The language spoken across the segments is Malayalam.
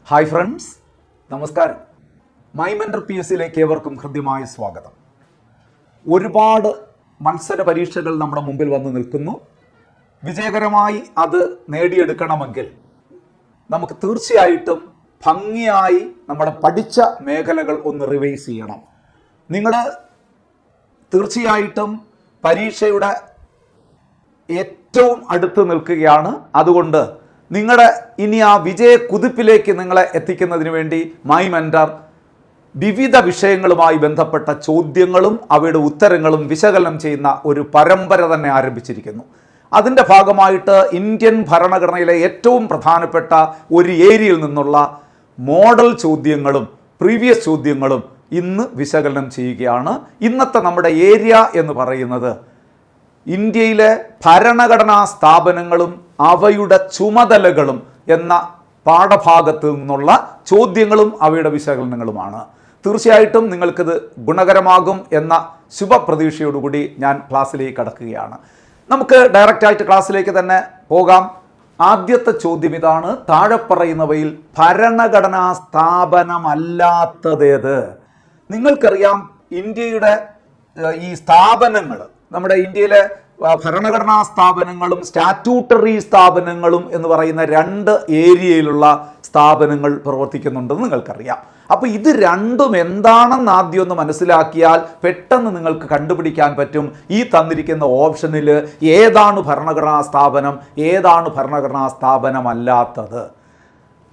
ഹായ് ഫ്രണ്ട്സ്, നമസ്കാരം. മൈ മെന്റർ PSCയിലേക്ക് ഏവർക്കും ഹൃദ്യമായ സ്വാഗതം. ഒരുപാട് മത്സര പരീക്ഷകൾ നമ്മുടെ മുമ്പിൽ വന്ന് നിൽക്കുന്നു. വിജയകരമായി അത് നേടിയെടുക്കണമെങ്കിൽ നമുക്ക് തീർച്ചയായിട്ടും ഭംഗിയായി നമ്മുടെ പഠിച്ച മേഖലകൾ ഒന്ന് റിവൈസ് ചെയ്യണം. നിങ്ങൾ തീർച്ചയായിട്ടും പരീക്ഷയുടെ ഏറ്റവും അടുത്ത് നിൽക്കുകയാണ്. അതുകൊണ്ട് നിങ്ങളുടെ ഇനി ആ വിജയ കുതിപ്പിലേക്ക് നിങ്ങളെ എത്തിക്കുന്നതിന് വേണ്ടി മൈ മെന്റർ വിവിധ വിഷയങ്ങളുമായി ബന്ധപ്പെട്ട ചോദ്യങ്ങളും അവയുടെ ഉത്തരങ്ങളും വിശകലനം ചെയ്യുന്ന ഒരു പരമ്പര തന്നെ ആരംഭിച്ചിരിക്കുന്നു. അതിൻ്റെ ഭാഗമായിട്ട് ഇന്ത്യൻ ഭരണഘടനയിലെ ഏറ്റവും പ്രധാനപ്പെട്ട ഒരു ഏരിയയിൽ നിന്നുള്ള മോഡൽ ചോദ്യങ്ങളും പ്രീവിയസ് ചോദ്യങ്ങളും ഇന്ന് വിശകലനം ചെയ്യുകയാണ്. ഇന്നത്തെ നമ്മുടെ ഏരിയ എന്ന് പറയുന്നത് ഇന്ത്യയിലെ ഭരണഘടനാ സ്ഥാപനങ്ങളും അവയുടെ ചുമതലകളും എന്ന പാഠഭാഗത്ത് നിന്നുള്ള ചോദ്യങ്ങളും അവയുടെ വിശകലനങ്ങളുമാണ്. തീർച്ചയായിട്ടും നിങ്ങൾക്കിത് ഗുണകരമാകും എന്ന ശുഭപ്രതീക്ഷയോടുകൂടി ഞാൻ ക്ലാസ്സിലേക്ക് കടക്കുകയാണ്. നമുക്ക് ഡയറക്റ്റായിട്ട് ക്ലാസ്സിലേക്ക് തന്നെ പോകാം. ആദ്യത്തെ ചോദ്യം ഇതാണ്: താഴെ പറയുന്നവയിൽ ഭരണഘടനാ സ്ഥാപനമല്ലാത്തതേത്? നിങ്ങൾക്കറിയാം, ഇന്ത്യയുടെ ഈ സ്ഥാപനങ്ങൾ, നമ്മുടെ ഇന്ത്യയിലെ ഭരണഘടനാ സ്ഥാപനങ്ങളും സ്റ്റാറ്റ്യൂട്ടറി സ്ഥാപനങ്ങളും എന്ന് പറയുന്ന രണ്ട് ഏരിയയിലുള്ള സ്ഥാപനങ്ങൾ പ്രവർത്തിക്കുന്നുണ്ടെന്ന് നിങ്ങൾക്കറിയാം. അപ്പോൾ ഇത് രണ്ടും എന്താണെന്ന് ആദ്യം ഒന്ന് മനസ്സിലാക്കിയാൽ പെട്ടെന്ന് നിങ്ങൾക്ക് കണ്ടുപിടിക്കാൻ പറ്റും ഈ തന്നിരിക്കുന്ന ഓപ്ഷനിൽ ഏതാണ് ഭരണഘടനാ സ്ഥാപനം, ഏതാണ് ഭരണഘടനാ സ്ഥാപനമല്ലാത്തത്.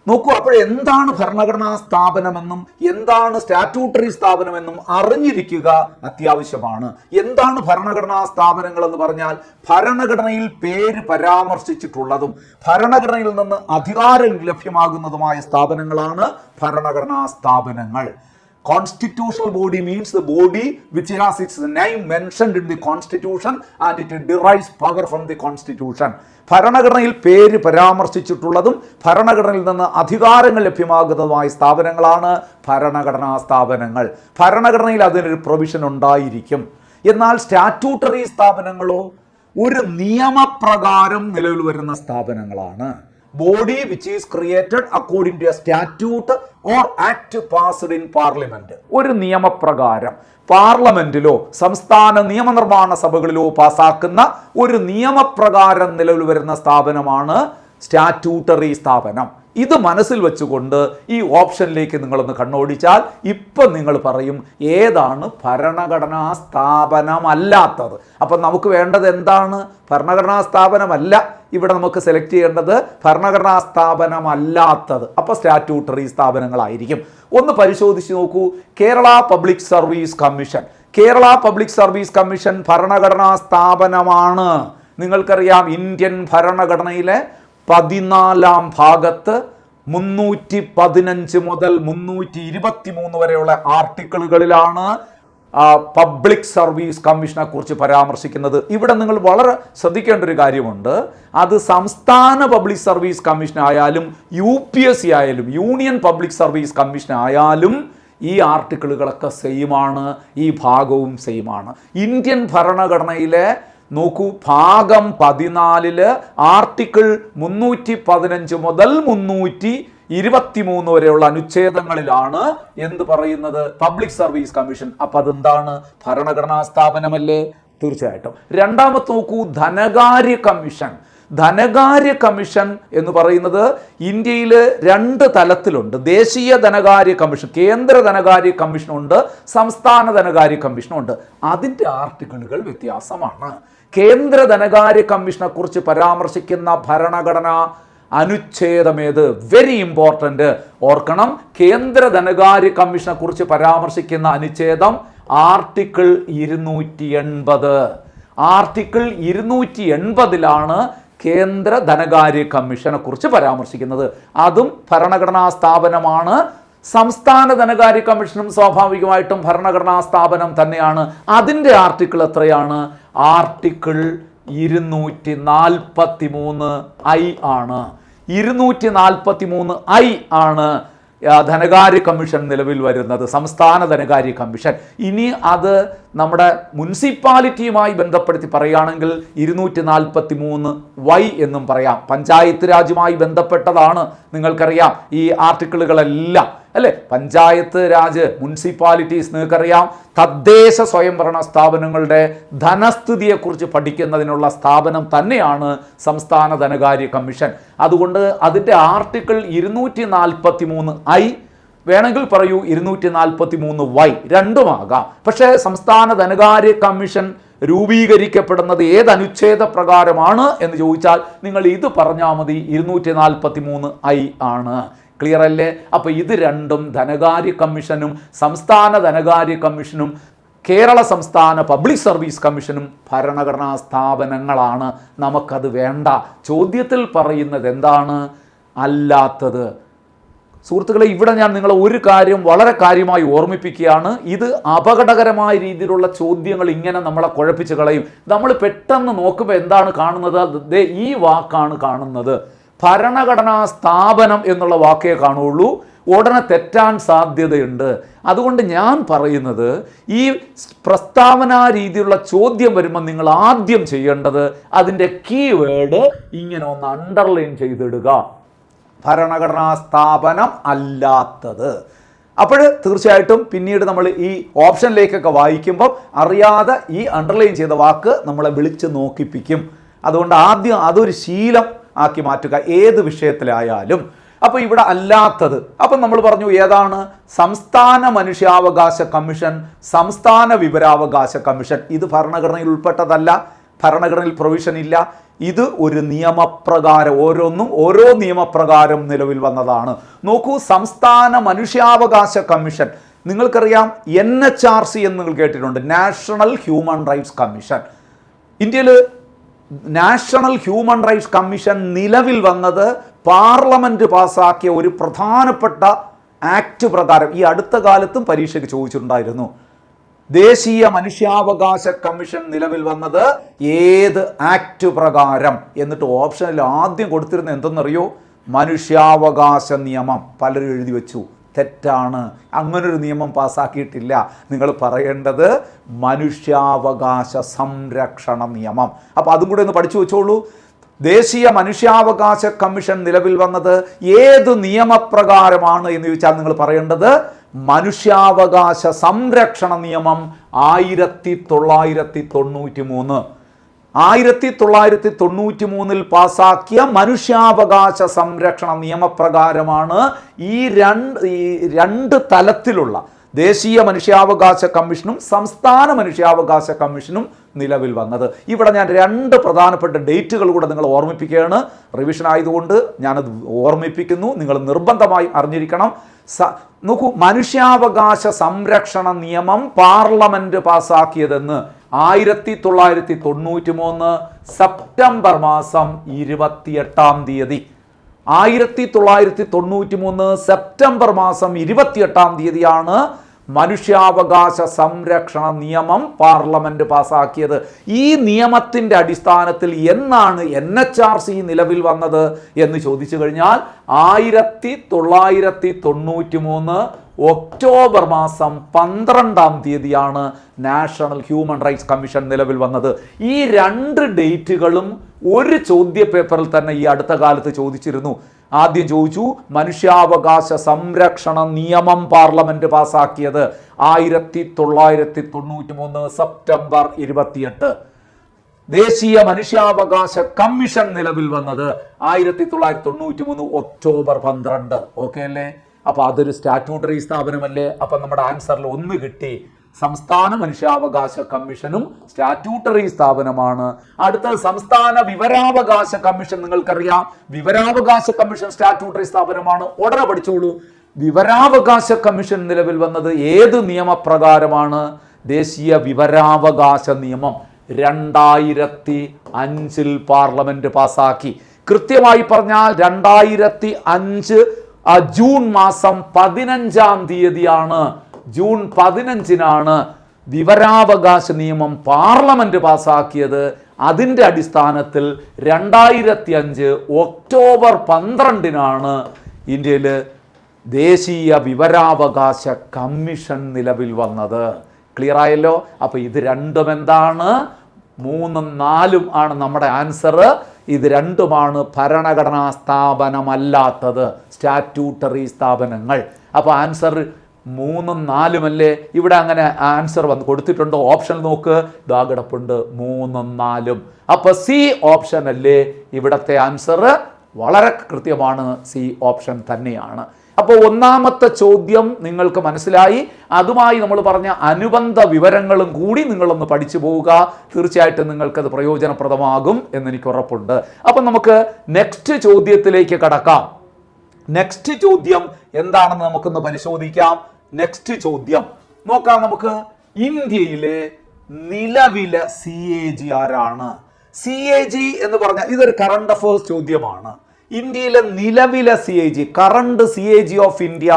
നോക്കൂ, അപ്പോൾ എന്താണ് ഭരണഘടനാ സ്ഥാപനമെന്നും എന്താണ് സ്റ്റാറ്റ്യൂട്ടറി സ്ഥാപനമെന്നും അറിഞ്ഞിരിക്കുക അത്യാവശ്യമാണ്. എന്താണ് ഭരണഘടനാ സ്ഥാപനങ്ങൾ എന്ന് പറഞ്ഞാൽ ഭരണഘടനയിൽ പേര് പരാമർശിച്ചിട്ടുള്ളതും ഭരണഘടനയിൽ നിന്ന് അധികാരം ലഭ്യമാകുന്നതുമായ സ്ഥാപനങ്ങളാണ് ഭരണഘടനാ സ്ഥാപനങ്ങൾ. Constitutional body means the body which has its name mentioned in the constitution and it derives power from the constitution. ഭരണഘടനയിൽ പേര് പരാമർശിച്ചിട്ടുള്ളതും ഭരണഘടനയിൽ നിന്ന് അധികാരങ്ങൾ ലഭ്യമാകുന്നതുമായ സ്ഥാപനങ്ങളാണ് ഭരണഘടനാ സ്ഥാപനങ്ങൾ. ഭരണഘടനയിൽ അതിനൊരു പ്രൊവിഷൻ ഉണ്ടായിരിക്കും. എന്നാൽ സ്റ്റാറ്റ്യൂട്ടറി സ്ഥാപനങ്ങളോ ഒരു നിയമപ്രകാരം നിലവിൽ വരുന്ന സ്ഥാപനങ്ങളാണ്. Body which is created according to a statute or act passed in parliament. ഒരു നിയമപ്രകാരം പാർലമെന്റിലോ സംസ്ഥാന നിയമനിർമ്മാണ സഭകളിലോ പാസാക്കുന്ന ഒരു നിയമപ്രകാരം നിലവിൽ വരുന്ന സ്ഥാപനമാണ് സ്റ്റാറ്റ്യൂട്ടറി സ്ഥാപനം. ഇത് മനസ്സിൽ വെച്ചുകൊണ്ട് ഈ ഓപ്ഷനിലേക്ക് നിങ്ങളൊന്ന് കണ്ണോടിച്ചാൽ ഇപ്പം നിങ്ങൾ പറയും ഏതാണ് ഭരണഘടനാ സ്ഥാപനമല്ലാത്തത്. അപ്പം നമുക്ക് വേണ്ടത് എന്താണ്? ഭരണഘടനാ സ്ഥാപനമല്ല, ഇവിടെ നമുക്ക് സെലക്ട് ചെയ്യേണ്ടത് ഭരണഘടനാ സ്ഥാപനമല്ലാത്തത്. അപ്പോൾ സ്റ്റാറ്റ്യൂട്ടറി സ്ഥാപനങ്ങളായിരിക്കും. ഒന്ന് പരിശോധിച്ച് നോക്കൂ. Kerala public service commission. Kerala public service commission ഭരണഘടനാ സ്ഥാപനമാണ്. നിങ്ങൾക്കറിയാം, ഇന്ത്യൻ ഭരണഘടനയിലെ 14-ാം ഭാഗത്ത് 315 മുതൽ 323 വരെയുള്ള ആർട്ടിക്കിളുകളിലാണ് പബ്ലിക് സർവീസ് കമ്മീഷനെ കുറിച്ച് പരാമർശിക്കുന്നത്. ഇവിടെ നിങ്ങൾ വളരെ ശ്രദ്ധിക്കേണ്ട ഒരു കാര്യമുണ്ട്. അത് സംസ്ഥാന പബ്ലിക് സർവീസ് കമ്മീഷൻ ആയാലും UPSC ആയാലും യൂണിയൻ പബ്ലിക് സർവീസ് കമ്മീഷൻ ആയാലും ഈ ആർട്ടിക്കിളുകളൊക്കെ സെയിമാണ്, ഈ ഭാഗവും സെയിമാണ്. ഇന്ത്യൻ ഭരണഘടനയിലെ നോക്കൂ, ഭാഗം 14 ആർട്ടിക്കിൾ 315 മുതൽ 323 വരെയുള്ള അനുച്ഛേദങ്ങളിലാണ് എന്ത് പറയുന്നത്? Public service commission. അപ്പം അതെന്താണ്? ഭരണഘടനാ സ്ഥാപനമല്ലേ? തീർച്ചയായിട്ടും. രണ്ടാമത്തെ നോക്കൂ, ധനകാര്യ കമ്മീഷൻ. ധനകാര്യ കമ്മീഷൻ എന്ന് പറയുന്നത് ഇന്ത്യയിൽ രണ്ട് തലത്തിലുണ്ട്. ദേശീയ ധനകാര്യ കമ്മീഷൻ, കേന്ദ്ര ധനകാര്യ കമ്മീഷനുണ്ട്, സംസ്ഥാന ധനകാര്യ കമ്മീഷനുണ്ട്. അതിൻ്റെ ആർട്ടിക്കിളുകൾ വ്യത്യാസമാണ്. കേന്ദ്ര ധനകാര്യ കമ്മീഷനെ കുറിച്ച് പരാമർശിക്കുന്ന ഭരണഘടനാ അനുച്ഛേദമേത്? വെരി ഇമ്പോർട്ടൻ്റ്, ഓർക്കണം. കേന്ദ്ര ധനകാര്യ കമ്മീഷനെ കുറിച്ച് പരാമർശിക്കുന്ന അനുച്ഛേദം ആർട്ടിക്കിൾ 280. ആർട്ടിക്കിൾ 280 കേന്ദ്ര ധനകാര്യ കമ്മീഷനെ കുറിച്ച് പരാമർശിക്കുന്നത്. അതും ഭരണഘടനാ സ്ഥാപനമാണ്. സംസ്ഥാന ധനകാര്യ കമ്മീഷനും സ്വാഭാവികമായിട്ടും ഭരണഘടനാ സ്ഥാപനം തന്നെയാണ്. അതിൻ്റെ ആർട്ടിക്കിൾ എത്രയാണ്? ആർട്ടിക്കിൾ 243I ആണ്. 243I ആണ് ധനകാര്യ കമ്മീഷൻ നിലവിൽ വരുന്നത്, സംസ്ഥാന ധനകാര്യ കമ്മീഷൻ. ഇനി അത് നമ്മുടെ മുനിസിപ്പാലിറ്റിയുമായി ബന്ധപ്പെടുത്തി പറയുകയാണെങ്കിൽ 243 എന്നും പറയാം. പഞ്ചായത്ത് രാജുമായി ബന്ധപ്പെട്ടതാണ്, നിങ്ങൾക്കറിയാം ഈ ആർട്ടിക്കിളുകളെല്ലാം അല്ലേ. പഞ്ചായത്ത് രാജ്, മുനിസിപ്പാലിറ്റീസ് നിങ്ങൾക്കറിയാം, തദ്ദേശ സ്വയംഭരണ സ്ഥാപനങ്ങളുടെ ധനസ്ഥിതിയെക്കുറിച്ച് പഠിക്കുന്നതിനുള്ള സ്ഥാപനം തന്നെയാണ് സംസ്ഥാന ധനകാര്യ കമ്മീഷൻ. അതുകൊണ്ട് അതിൻ്റെ ആർട്ടിക്കിൾ 243 വേണമെങ്കിൽ പറയൂ 243 രണ്ടുമാകാം. പക്ഷേ സംസ്ഥാന ധനകാര്യ കമ്മീഷൻ രൂപീകരിക്കപ്പെടുന്നത് ഏത് അനുച്ഛേദ പ്രകാരമാണ് എന്ന് ചോദിച്ചാൽ നിങ്ങൾ ഇത് പറഞ്ഞാൽ മതി, 243 ആണ്. ക്ലിയർ അല്ലേ? അപ്പോൾ ഇത് രണ്ടും ധനകാര്യ കമ്മീഷനും സംസ്ഥാന ധനകാര്യ കമ്മീഷനും കേരള സംസ്ഥാന പബ്ലിക് സർവീസ് കമ്മീഷനും ഭരണഘടനാ സ്ഥാപനങ്ങളാണ്. നമുക്കത് വേണ്ട. ചോദ്യത്തിൽ പറയുന്നത് എന്താണ്? അല്ലാത്തത്. സുഹൃത്തുക്കളെ, ഇവിടെ ഞാൻ നിങ്ങളെ ഒരു കാര്യം വളരെ കാര്യമായി ഓർമ്മിപ്പിക്കുകയാണ്. ഇത് അപകടകരമായ രീതിയിലുള്ള ചോദ്യങ്ങൾ ഇങ്ങനെ നമ്മളെ കുഴപ്പിച്ച് കളയും. നമ്മൾ പെട്ടെന്ന് നോക്കുമ്പോൾ എന്താണ് കാണുന്നത്? ഈ വാക്കാണ് കാണുന്നത്. ഭരണഘടനാ സ്ഥാപനം എന്നുള്ള വാക്കേ കാണുള്ളൂ. ഉടനെ തെറ്റാൻ സാധ്യതയുണ്ട്. അതുകൊണ്ട് ഞാൻ പറയുന്നത്, ഈ പ്രസ്താവന രീതിയിലുള്ള ചോദ്യം വരുമ്പോൾ നിങ്ങൾ ആദ്യം ചെയ്യേണ്ടത് അതിൻ്റെ കീവേഡ് ഇങ്ങനെ ഒന്ന് അണ്ടർലൈൻ ചെയ്തിടുക. ഭരണഘടനാ സ്ഥാപനം അല്ലാത്തത്. അപ്പോൾ തീർച്ചയായിട്ടും പിന്നീട് നമ്മൾ ഈ ഓപ്ഷനിലേക്കൊക്കെ വായിക്കുമ്പോൾ അറിയാതെ ഈ അണ്ടർലൈൻ ചെയ്ത വാക്ക് നമ്മളെ വിളിച്ച് നോക്കിപ്പിക്കും. അതുകൊണ്ട് ആദ്യം അതൊരു ശീലം ആക്കി മാറ്റുക, ഏത് വിഷയത്തിലായാലും. അപ്പോൾ ഇവിടെ അല്ലാത്തത്, അപ്പം നമ്മൾ പറഞ്ഞു ഏതാണ്? സംസ്ഥാന മനുഷ്യാവകാശ കമ്മീഷൻ, സംസ്ഥാന വിവരാവകാശ കമ്മീഷൻ. ഇത് ഭരണഘടനയിൽ ഉൾപ്പെട്ടതല്ല, ഭരണഘടനയിൽ പ്രൊവിഷൻ ഇല്ല. ഇത് ഒരു നിയമപ്രകാരം, ഓരോന്നും ഓരോ നിയമപ്രകാരം നിലവിൽ വന്നതാണ്. നോക്കൂ, സംസ്ഥാന മനുഷ്യാവകാശ കമ്മീഷൻ നിങ്ങൾക്കറിയാം, NHRC എന്ന് നിങ്ങൾ കേട്ടിട്ടുണ്ട്, നാഷണൽ ഹ്യൂമൻ റൈറ്റ്സ് കമ്മീഷൻ. ഇന്ത്യയിൽ നാഷണൽ ഹ്യൂമൻ റൈറ്റ്സ് കമ്മീഷൻ നിലവിൽ വന്നത് പാർലമെൻറ്റ് പാസ്സാക്കിയ ഒരു പ്രധാനപ്പെട്ട ആക്ട് പ്രകാരം. ഈ അടുത്ത കാലത്തും പരീക്ഷയ്ക്ക് ചോദിച്ചിട്ടുണ്ടായിരുന്നു. ദേശീയ മനുഷ്യാവകാശ കമ്മീഷൻ നിലവിൽ വന്നത് ഏത് ആക്ട് പ്രകാരം? എന്നിട്ട് ഓപ്ഷനിൽ ആദ്യം കൊടുത്തിരുന്ന എന്തെന്നറിയോ? മനുഷ്യാവകാശ നിയമം. പലരും എഴുതി വെച്ചു, തെറ്റാണ്, അങ്ങനൊരു നിയമം പാസ്സാക്കിയിട്ടില്ല. നിങ്ങൾ പറയേണ്ടത് മനുഷ്യാവകാശ സംരക്ഷണ നിയമം. അപ്പോൾ അതും കൂടെ ഒന്ന് പഠിച്ചു വെച്ചോളൂ. ദേശീയ മനുഷ്യാവകാശ കമ്മീഷൻ നിലവിൽ വന്നത് ഏത് നിയമപ്രകാരമാണ് എന്ന് ചോദിച്ചാൽ നിങ്ങൾ പറയേണ്ടത് മനുഷ്യാവകാശ സംരക്ഷണ നിയമം 1993. 1993 പാസാക്കിയ മനുഷ്യാവകാശ സംരക്ഷണ നിയമപ്രകാരമാണ് ഈ രണ്ട് തലത്തിലുള്ള ദേശീയ മനുഷ്യാവകാശ കമ്മീഷനും സംസ്ഥാന മനുഷ്യാവകാശ കമ്മീഷനും നിലവിൽ വന്നത്. ഇവിടെ ഞാൻ രണ്ട് പ്രധാനപ്പെട്ട ഡേറ്റുകൾ കൂടെ നിങ്ങൾ ഓർമ്മിപ്പിക്കുകയാണ്. റിവിഷൻ ആയതുകൊണ്ട് ഞാനത് ഓർമ്മിപ്പിക്കുന്നു, നിങ്ങൾ നിർബന്ധമായി അറിഞ്ഞിരിക്കണം. നോക്കൂ, മനുഷ്യാവകാശ സംരക്ഷണ നിയമം പാർലമെന്റ് പാസാക്കിയതെന്ന് 1993 സെപ്റ്റംബർ മാസം 28 1993 സെപ്റ്റംബർ മാസം 28 മനുഷ്യാവകാശ സംരക്ഷണ നിയമം പാർലമെന്റ് പാസാക്കിയത്. ഈ നിയമത്തിൻ്റെ അടിസ്ഥാനത്തിൽ എന്നാണ് NHRC നിലവിൽ വന്നത് എന്ന് ചോദിച്ചു കഴിഞ്ഞാൽ 1993 ഒക്ടോബർ മാസം 12 നാഷണൽ ഹ്യൂമൻ റൈറ്റ്സ് കമ്മീഷൻ നിലവിൽ വന്നത്. ഈ രണ്ട് ഡേറ്റുകളും ഒരു ചോദ്യ പേപ്പറിൽ തന്നെ ഈ അടുത്ത കാലത്ത് ചോദിച്ചിരുന്നു. ആദ്യം ചോദിച്ചു മനുഷ്യാവകാശ സംരക്ഷണ നിയമം പാർലമെന്റ് പാസാക്കിയത് 1993 സെപ്റ്റംബർ 28. ദേശീയ മനുഷ്യാവകാശ കമ്മീഷൻ നിലവിൽ വന്നത് 1993 ഒക്ടോബർ 12. ഓക്കെ അല്ലേ? അപ്പൊ അതൊരു സ്റ്റാറ്റ്യൂട്ടറി സ്ഥാപനമല്ലേ? അപ്പൊ നമ്മുടെ ആൻസറിൽ 1 കിട്ടി. സംസ്ഥാന മനുഷ്യാവകാശ കമ്മീഷനും സ്റ്റാറ്റ്യൂട്ടറി സ്ഥാപനമാണ്. അടുത്ത സംസ്ഥാന വിവരാവകാശ കമ്മീഷൻ. നിങ്ങൾക്കറിയാം, വിവരാവകാശ കമ്മീഷൻ സ്റ്റാറ്റ്യൂട്ടറി സ്ഥാപനമാണ്. ഉടനെ പഠിച്ചോളൂ. വിവരാവകാശ കമ്മീഷൻ നിലവിൽ വന്നത് ഏത് നിയമപ്രകാരമാണ്? ദേശീയ വിവരാവകാശ നിയമം 2005 പാർലമെന്റ് പാസാക്കി. കൃത്യമായി പറഞ്ഞാൽ 2005 ജൂൺ മാസം 15 ജൂൺ 15 വിവരാവകാശ നിയമം പാർലമെന്റ് പാസാക്കിയത്. അതിൻ്റെ അടിസ്ഥാനത്തിൽ 2005 ഒക്ടോബർ 12 ഇന്ത്യയിൽ ദേശീയ വിവരാവകാശ കമ്മീഷൻ നിലവിൽ വന്നത്. ക്ലിയർ ആയല്ലോ? അപ്പോൾ ഇത് രണ്ടും എന്താണ്? 3ഉം 4ഉം ആണ് നമ്മുടെ ആൻസർ. ഇത് രണ്ടുമാണ് ഭരണഘടനാ സ്ഥാപനമല്ലാത്തത്, സ്റ്റാറ്റ്യൂട്ടറി സ്ഥാപനങ്ങൾ. അപ്പോൾ ആൻസർ 3ഉം 4ഉം അല്ലേ? ഇവിടെ അങ്ങനെ ആൻസർ വന്ന് കൊടുത്തിട്ടുണ്ടോ? ഓപ്ഷൻ നോക്ക്, ഇതാ കിടപ്പുണ്ട് 3ഉം 4ഉം. അപ്പോൾ സി ഓപ്ഷൻ അല്ലേ ഇവിടത്തെ ആൻസർ? വളരെ കൃത്യമാണ്, സി ഓപ്ഷൻ തന്നെയാണ്. അപ്പോൾ ഒന്നാമത്തെ ചോദ്യം നിങ്ങൾക്ക് മനസ്സിലായി. അതുമായി നമ്മൾ പറഞ്ഞ അനുബന്ധ വിവരങ്ങളും കൂടി നിങ്ങളൊന്ന് പഠിച്ചു പോവുക. തീർച്ചയായിട്ടും നിങ്ങൾക്കത് പ്രയോജനപ്രദമാകും എന്നെനിക്ക് ഉറപ്പുണ്ട്. അപ്പം നമുക്ക് നെക്സ്റ്റ് ചോദ്യത്തിലേക്ക് കടക്കാം. നെക്സ്റ്റ് ചോദ്യം എന്താണെന്ന് നമുക്കൊന്ന് പരിശോധിക്കാം. നെക്സ്റ്റ് ചോദ്യം നോക്കാം നമുക്ക്. ഇന്ത്യയിലെ നിലവിലെ CAG ആരാണ്? CAG എന്ന് പറഞ്ഞാൽ ഇതൊരു കറണ്ട് അഫയേഴ്സ് ചോദ്യമാണ്. ഇന്ത്യയിലെ നിലവിലെ CAG, current CAG of India,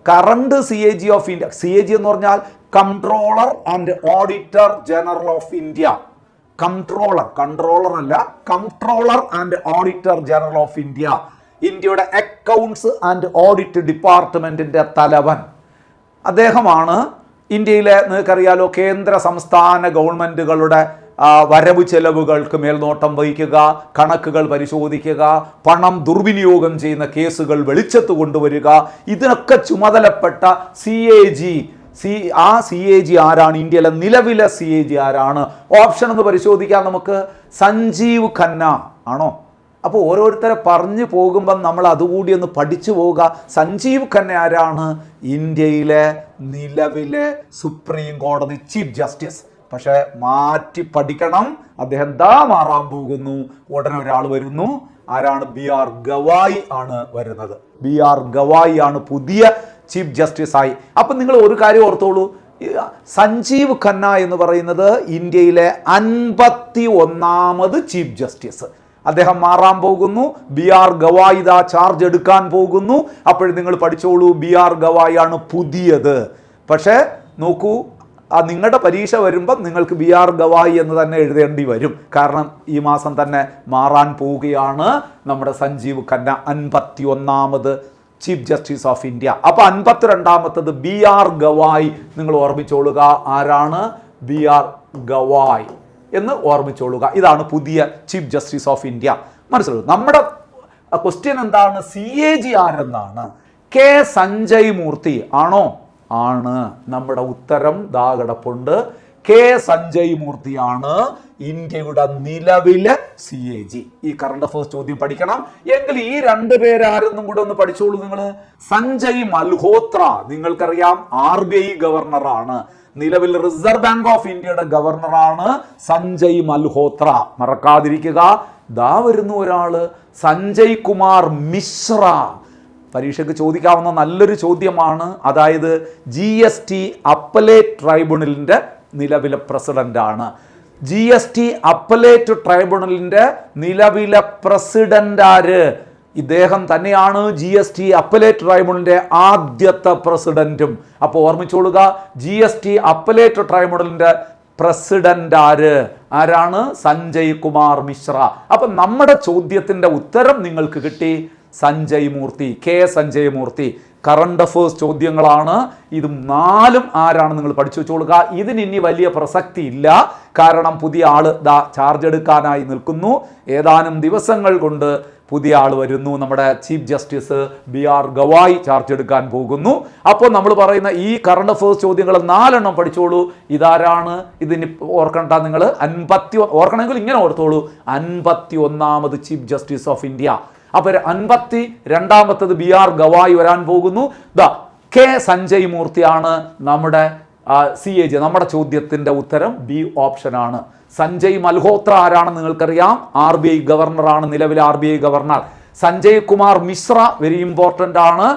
current CAG of India. CAG എന്ന് പറഞ്ഞാൽ controller and auditor general of India. Controller അല്ല, controller and auditor general of India. ഇന്ത്യയുടെ അക്കൗണ്ട്സ് ആൻഡ് ഓഡിറ്റ് ഡിപ്പാർട്ട്മെന്റിന്റെ തലവൻ അദ്ദേഹമാണ്. ഇന്ത്യയിലെ നിങ്ങൾക്കറിയാലോ കേന്ദ്ര സംസ്ഥാന ഗവൺമെന്റുകളുടെ വരവ് ചെലവുകൾക്ക് മേൽനോട്ടം വഹിക്കുക, കണക്കുകൾ പരിശോധിക്കുക, പണം ദുർവിനിയോഗം ചെയ്യുന്ന കേസുകൾ വെളിച്ചത്ത് കൊണ്ടുവരിക, ഇതിനൊക്കെ ചുമതലപ്പെട്ട CAG. ആ CAG ആരാണ്? ഇന്ത്യയിലെ നിലവിലെ CAG ആരാണ്? ഓപ്ഷൻ ഒന്ന് പരിശോധിക്കാം നമുക്ക്. സഞ്ജീവ് ഖന്ന ആണോ? അപ്പോൾ ഓരോരുത്തരെ പറഞ്ഞു പോകുമ്പം നമ്മൾ അതുകൂടി ഒന്ന് പഠിച്ചു പോവുക. സഞ്ജീവ് ഖന്ന ആരാണ്? ഇന്ത്യയിലെ നിലവിലെ സുപ്രീം കോടതി ചീഫ് ജസ്റ്റിസ്. പക്ഷെ മാറ്റി പഠിക്കണം, അദ്ദേഹം മാറാൻ പോകുന്നു. ഉടനെ ഒരാൾ വരുന്നു. ആരാണ്? BR ഗവായി ആണ് വരുന്നത്. BR ഗവായി ആണ് പുതിയ ചീഫ് ജസ്റ്റിസ് ആയി. അപ്പം നിങ്ങൾ ഒരു കാര്യം ഓർത്തോളൂ, സഞ്ജീവ് ഖന്ന എന്ന് പറയുന്നത് ഇന്ത്യയിലെ 51ാമത് ചീഫ് ജസ്റ്റിസ്. അദ്ദേഹം മാറാൻ പോകുന്നു. BR ഗവായി ചാർജ് എടുക്കാൻ പോകുന്നു. അപ്പോഴും നിങ്ങൾ പഠിച്ചോളൂ, BR ഗവായി ആണ് പുതിയത്. പക്ഷേ നോക്കൂ, നിങ്ങളുടെ പരീക്ഷ വരുമ്പം നിങ്ങൾക്ക് BR ഗവായി എന്ന് തന്നെ എഴുതേണ്ടി വരും. കാരണം ഈ മാസം തന്നെ മാറാൻ പോവുകയാണ് നമ്മുടെ സഞ്ജീവ് ഖന്ന, 51ാമത് ചീഫ് ജസ്റ്റിസ് ഓഫ് ഇന്ത്യ. അപ്പോൾ 52ാമത്തത് BR ഗവായി. നിങ്ങൾ ഓർമ്മിച്ചോളുക, ആരാണ്? BR ഗവായി എന്ന് ഓർമ്മിച്ചോളുക. ഇതാണ് പുതിയ ചീഫ് ജസ്റ്റിസ് ഓഫ് ഇന്ത്യ. മനസ്സിലാവും. നമ്മുടെ ക്വസ്റ്റ്യൻ എന്താണ്? CAG ആരെന്നാണ്. K സഞ്ജയ് മൂർത്തി ആണോ? ആണ്. നമ്മുടെ ഉത്തരം കിടപ്പുണ്ട്. K സഞ്ജയ് മൂർത്തിയാണ് ഇന്ത്യയുടെ നിലവിലെ CAG. ഈ കറണ്ട് അഫയേഴ്സ് ചോദ്യം പഠിക്കണം എങ്കിൽ ഈ രണ്ടുപേരാരെന്നും കൂടെ ഒന്ന് പഠിച്ചോളൂ നിങ്ങൾ. സഞ്ജയ് മൽഹോത്ര നിങ്ങൾക്കറിയാം, RBI ഗവർണറാണ്. നിലവിൽ റിസർവ് ബാങ്ക് ഓഫ് ഇന്ത്യയുടെ ഗവർണറാണ് സഞ്ജയ് മൽഹോത്ര. മറക്കാതിരിക്കുക. വരുന്നു ഒരാള്, സഞ്ജയ് കുമാർ മിശ്ര. പരീക്ഷയ്ക്ക് ചോദിക്കാവുന്ന നല്ലൊരു ചോദ്യമാണ്. അതായത് GST അപ്പലേറ്റ് ട്രൈബ്യൂണലിൻ്റെ നിലവിലെ പ്രസിഡന്റാണ്. GST അപ്പലേറ്റ് ട്രൈബ്യൂണലിൻ്റെ നിലവിലെ പ്രസിഡന്റ് ആര്? ഇദ്ദേഹം തന്നെയാണ് GST അപ്പലേറ്റ് ട്രൈബ്യൂണലിൻ്റെ ആദ്യത്തെ പ്രസിഡന്റും. അപ്പോൾ ഓർമ്മിച്ചോളുക, GST അപ്പലേറ്റ് ട്രൈബ്യൂണലിൻ്റെ പ്രസിഡന്റ് ആരാണ്? സഞ്ജയ് കുമാർ മിശ്ര. അപ്പം നമ്മുടെ ചോദ്യത്തിൻ്റെ ഉത്തരം നിങ്ങൾക്ക് കിട്ടി, സഞ്ജയ് മൂർത്തി, K സഞ്ജയ് മൂർത്തി. കറണ്ട് അഫയേഴ്സ് ചോദ്യങ്ങളാണ്. ഇത് 4ഉം ആരാണ് നിങ്ങൾ പഠിച്ചു വെച്ചോളുക. ഇതിന് ഇനി വലിയ പ്രസക്തി ഇല്ല. കാരണം പുതിയ ആള് ചാർജ് എടുക്കാനായി നിൽക്കുന്നു. ഏതാനും ദിവസങ്ങൾ കൊണ്ട് പുതിയ ആൾ വരുന്നു. നമ്മുടെ chief justice BR Gavai charge എടുക്കാൻ പോകുന്നു. അപ്പോൾ നമ്മൾ പറയുന്ന ഈ കറണ്ട് അഫയേഴ്സ് ചോദ്യങ്ങൾ 4 പഠിച്ചോളൂ. ഇതാരാണ്? ഇതിന് ഓർക്കണ്ട നിങ്ങൾ. ഓർക്കണമെങ്കിൽ ഇങ്ങനെ ഓർത്തോളൂ, 51ാമത് ചീഫ് ജസ്റ്റിസ് ഓഫ് ഇന്ത്യ. അപ്പോൾ 52ാമത്തത് BR ഗവായി വരാൻ പോകുന്നു. K സഞ്ജയ് മൂർത്തിയാണ് നമ്മുടെ CAG. നമ്മുടെ ചോദ്യത്തിൻ്റെ ഉത്തരം B ഓപ്ഷനാണ്. സഞ്ജയ് മൽഹോത്ര ആരാണെന്ന് നിങ്ങൾക്കറിയാം, RBI ഗവർണറാണ്, നിലവിലെ RBI governor. Sanjay Kumar Mishra very important ആണ്,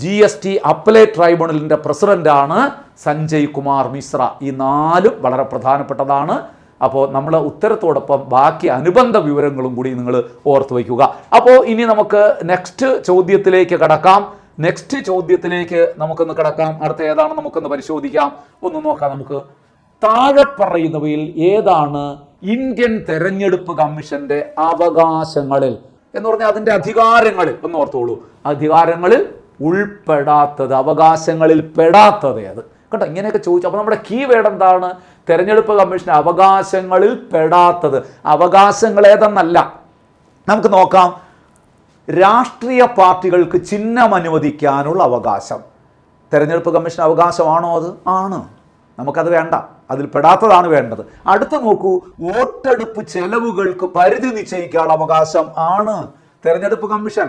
GST അപ്പലേറ്റ് ട്രൈബ്യൂണലിൻ്റെ പ്രസിഡന്റാണ് സഞ്ജയ് കുമാർ മിശ്ര. ഈ 4ഉം വളരെ പ്രധാനപ്പെട്ടതാണ്. അപ്പോൾ നമ്മൾ ഉത്തരത്തോടൊപ്പം ബാക്കി അനുബന്ധ വിവരങ്ങളും കൂടി നിങ്ങൾ ഓർത്തു വയ്ക്കുക. അപ്പോൾ ഇനി നമുക്ക് നെക്സ്റ്റ് ചോദ്യത്തിലേക്ക് കടക്കാം. നെക്സ്റ്റ് ചോദ്യത്തിലേക്ക് നമുക്കൊന്ന് കിടക്കാം. അടുത്ത ഏതാണ് നമുക്കൊന്ന് പരിശോധിക്കാം. ഒന്ന് നോക്കാം നമുക്ക്. താഴെ പറയുന്നവയിൽ ഏതാണ് ഇന്ത്യൻ തെരഞ്ഞെടുപ്പ് കമ്മീഷന്റെ അവകാശങ്ങളിൽ എന്ന് പറഞ്ഞാൽ അതിന്റെ അധികാരങ്ങളിൽ ഒന്ന് ഓർത്തോളൂ. അധികാരങ്ങളിൽ ഉൾപ്പെടാത്തത്, അവകാശങ്ങളിൽ പെടാത്തത് അത് കേട്ടോ. ഇങ്ങനെയൊക്കെ ചോദിച്ചു. അപ്പോൾ നമ്മുടെ കീ വേർഡ് എന്താണ്? തെരഞ്ഞെടുപ്പ് കമ്മീഷൻ അവകാശങ്ങളിൽ പെടാത്തത്. അവകാശങ്ങൾ ഏതെന്നല്ല, നമുക്ക് നോക്കാം. രാഷ്ട്രീയ പാർട്ടികൾക്ക് ചിഹ്നം അനുവദിക്കാനുള്ള അവകാശം തെരഞ്ഞെടുപ്പ് കമ്മീഷൻ അവകാശമാണോ? അത് ആണ്. നമുക്കത് വേണ്ട, അതിൽ പെടാത്തതാണ് വേണ്ടത്. അടുത്ത നോക്കൂ, വോട്ടെടുപ്പ് ചെലവുകൾക്ക് പരിധി നിശ്ചയിക്കാനുള്ള അവകാശം ആണ്. തെരഞ്ഞെടുപ്പ് കമ്മീഷൻ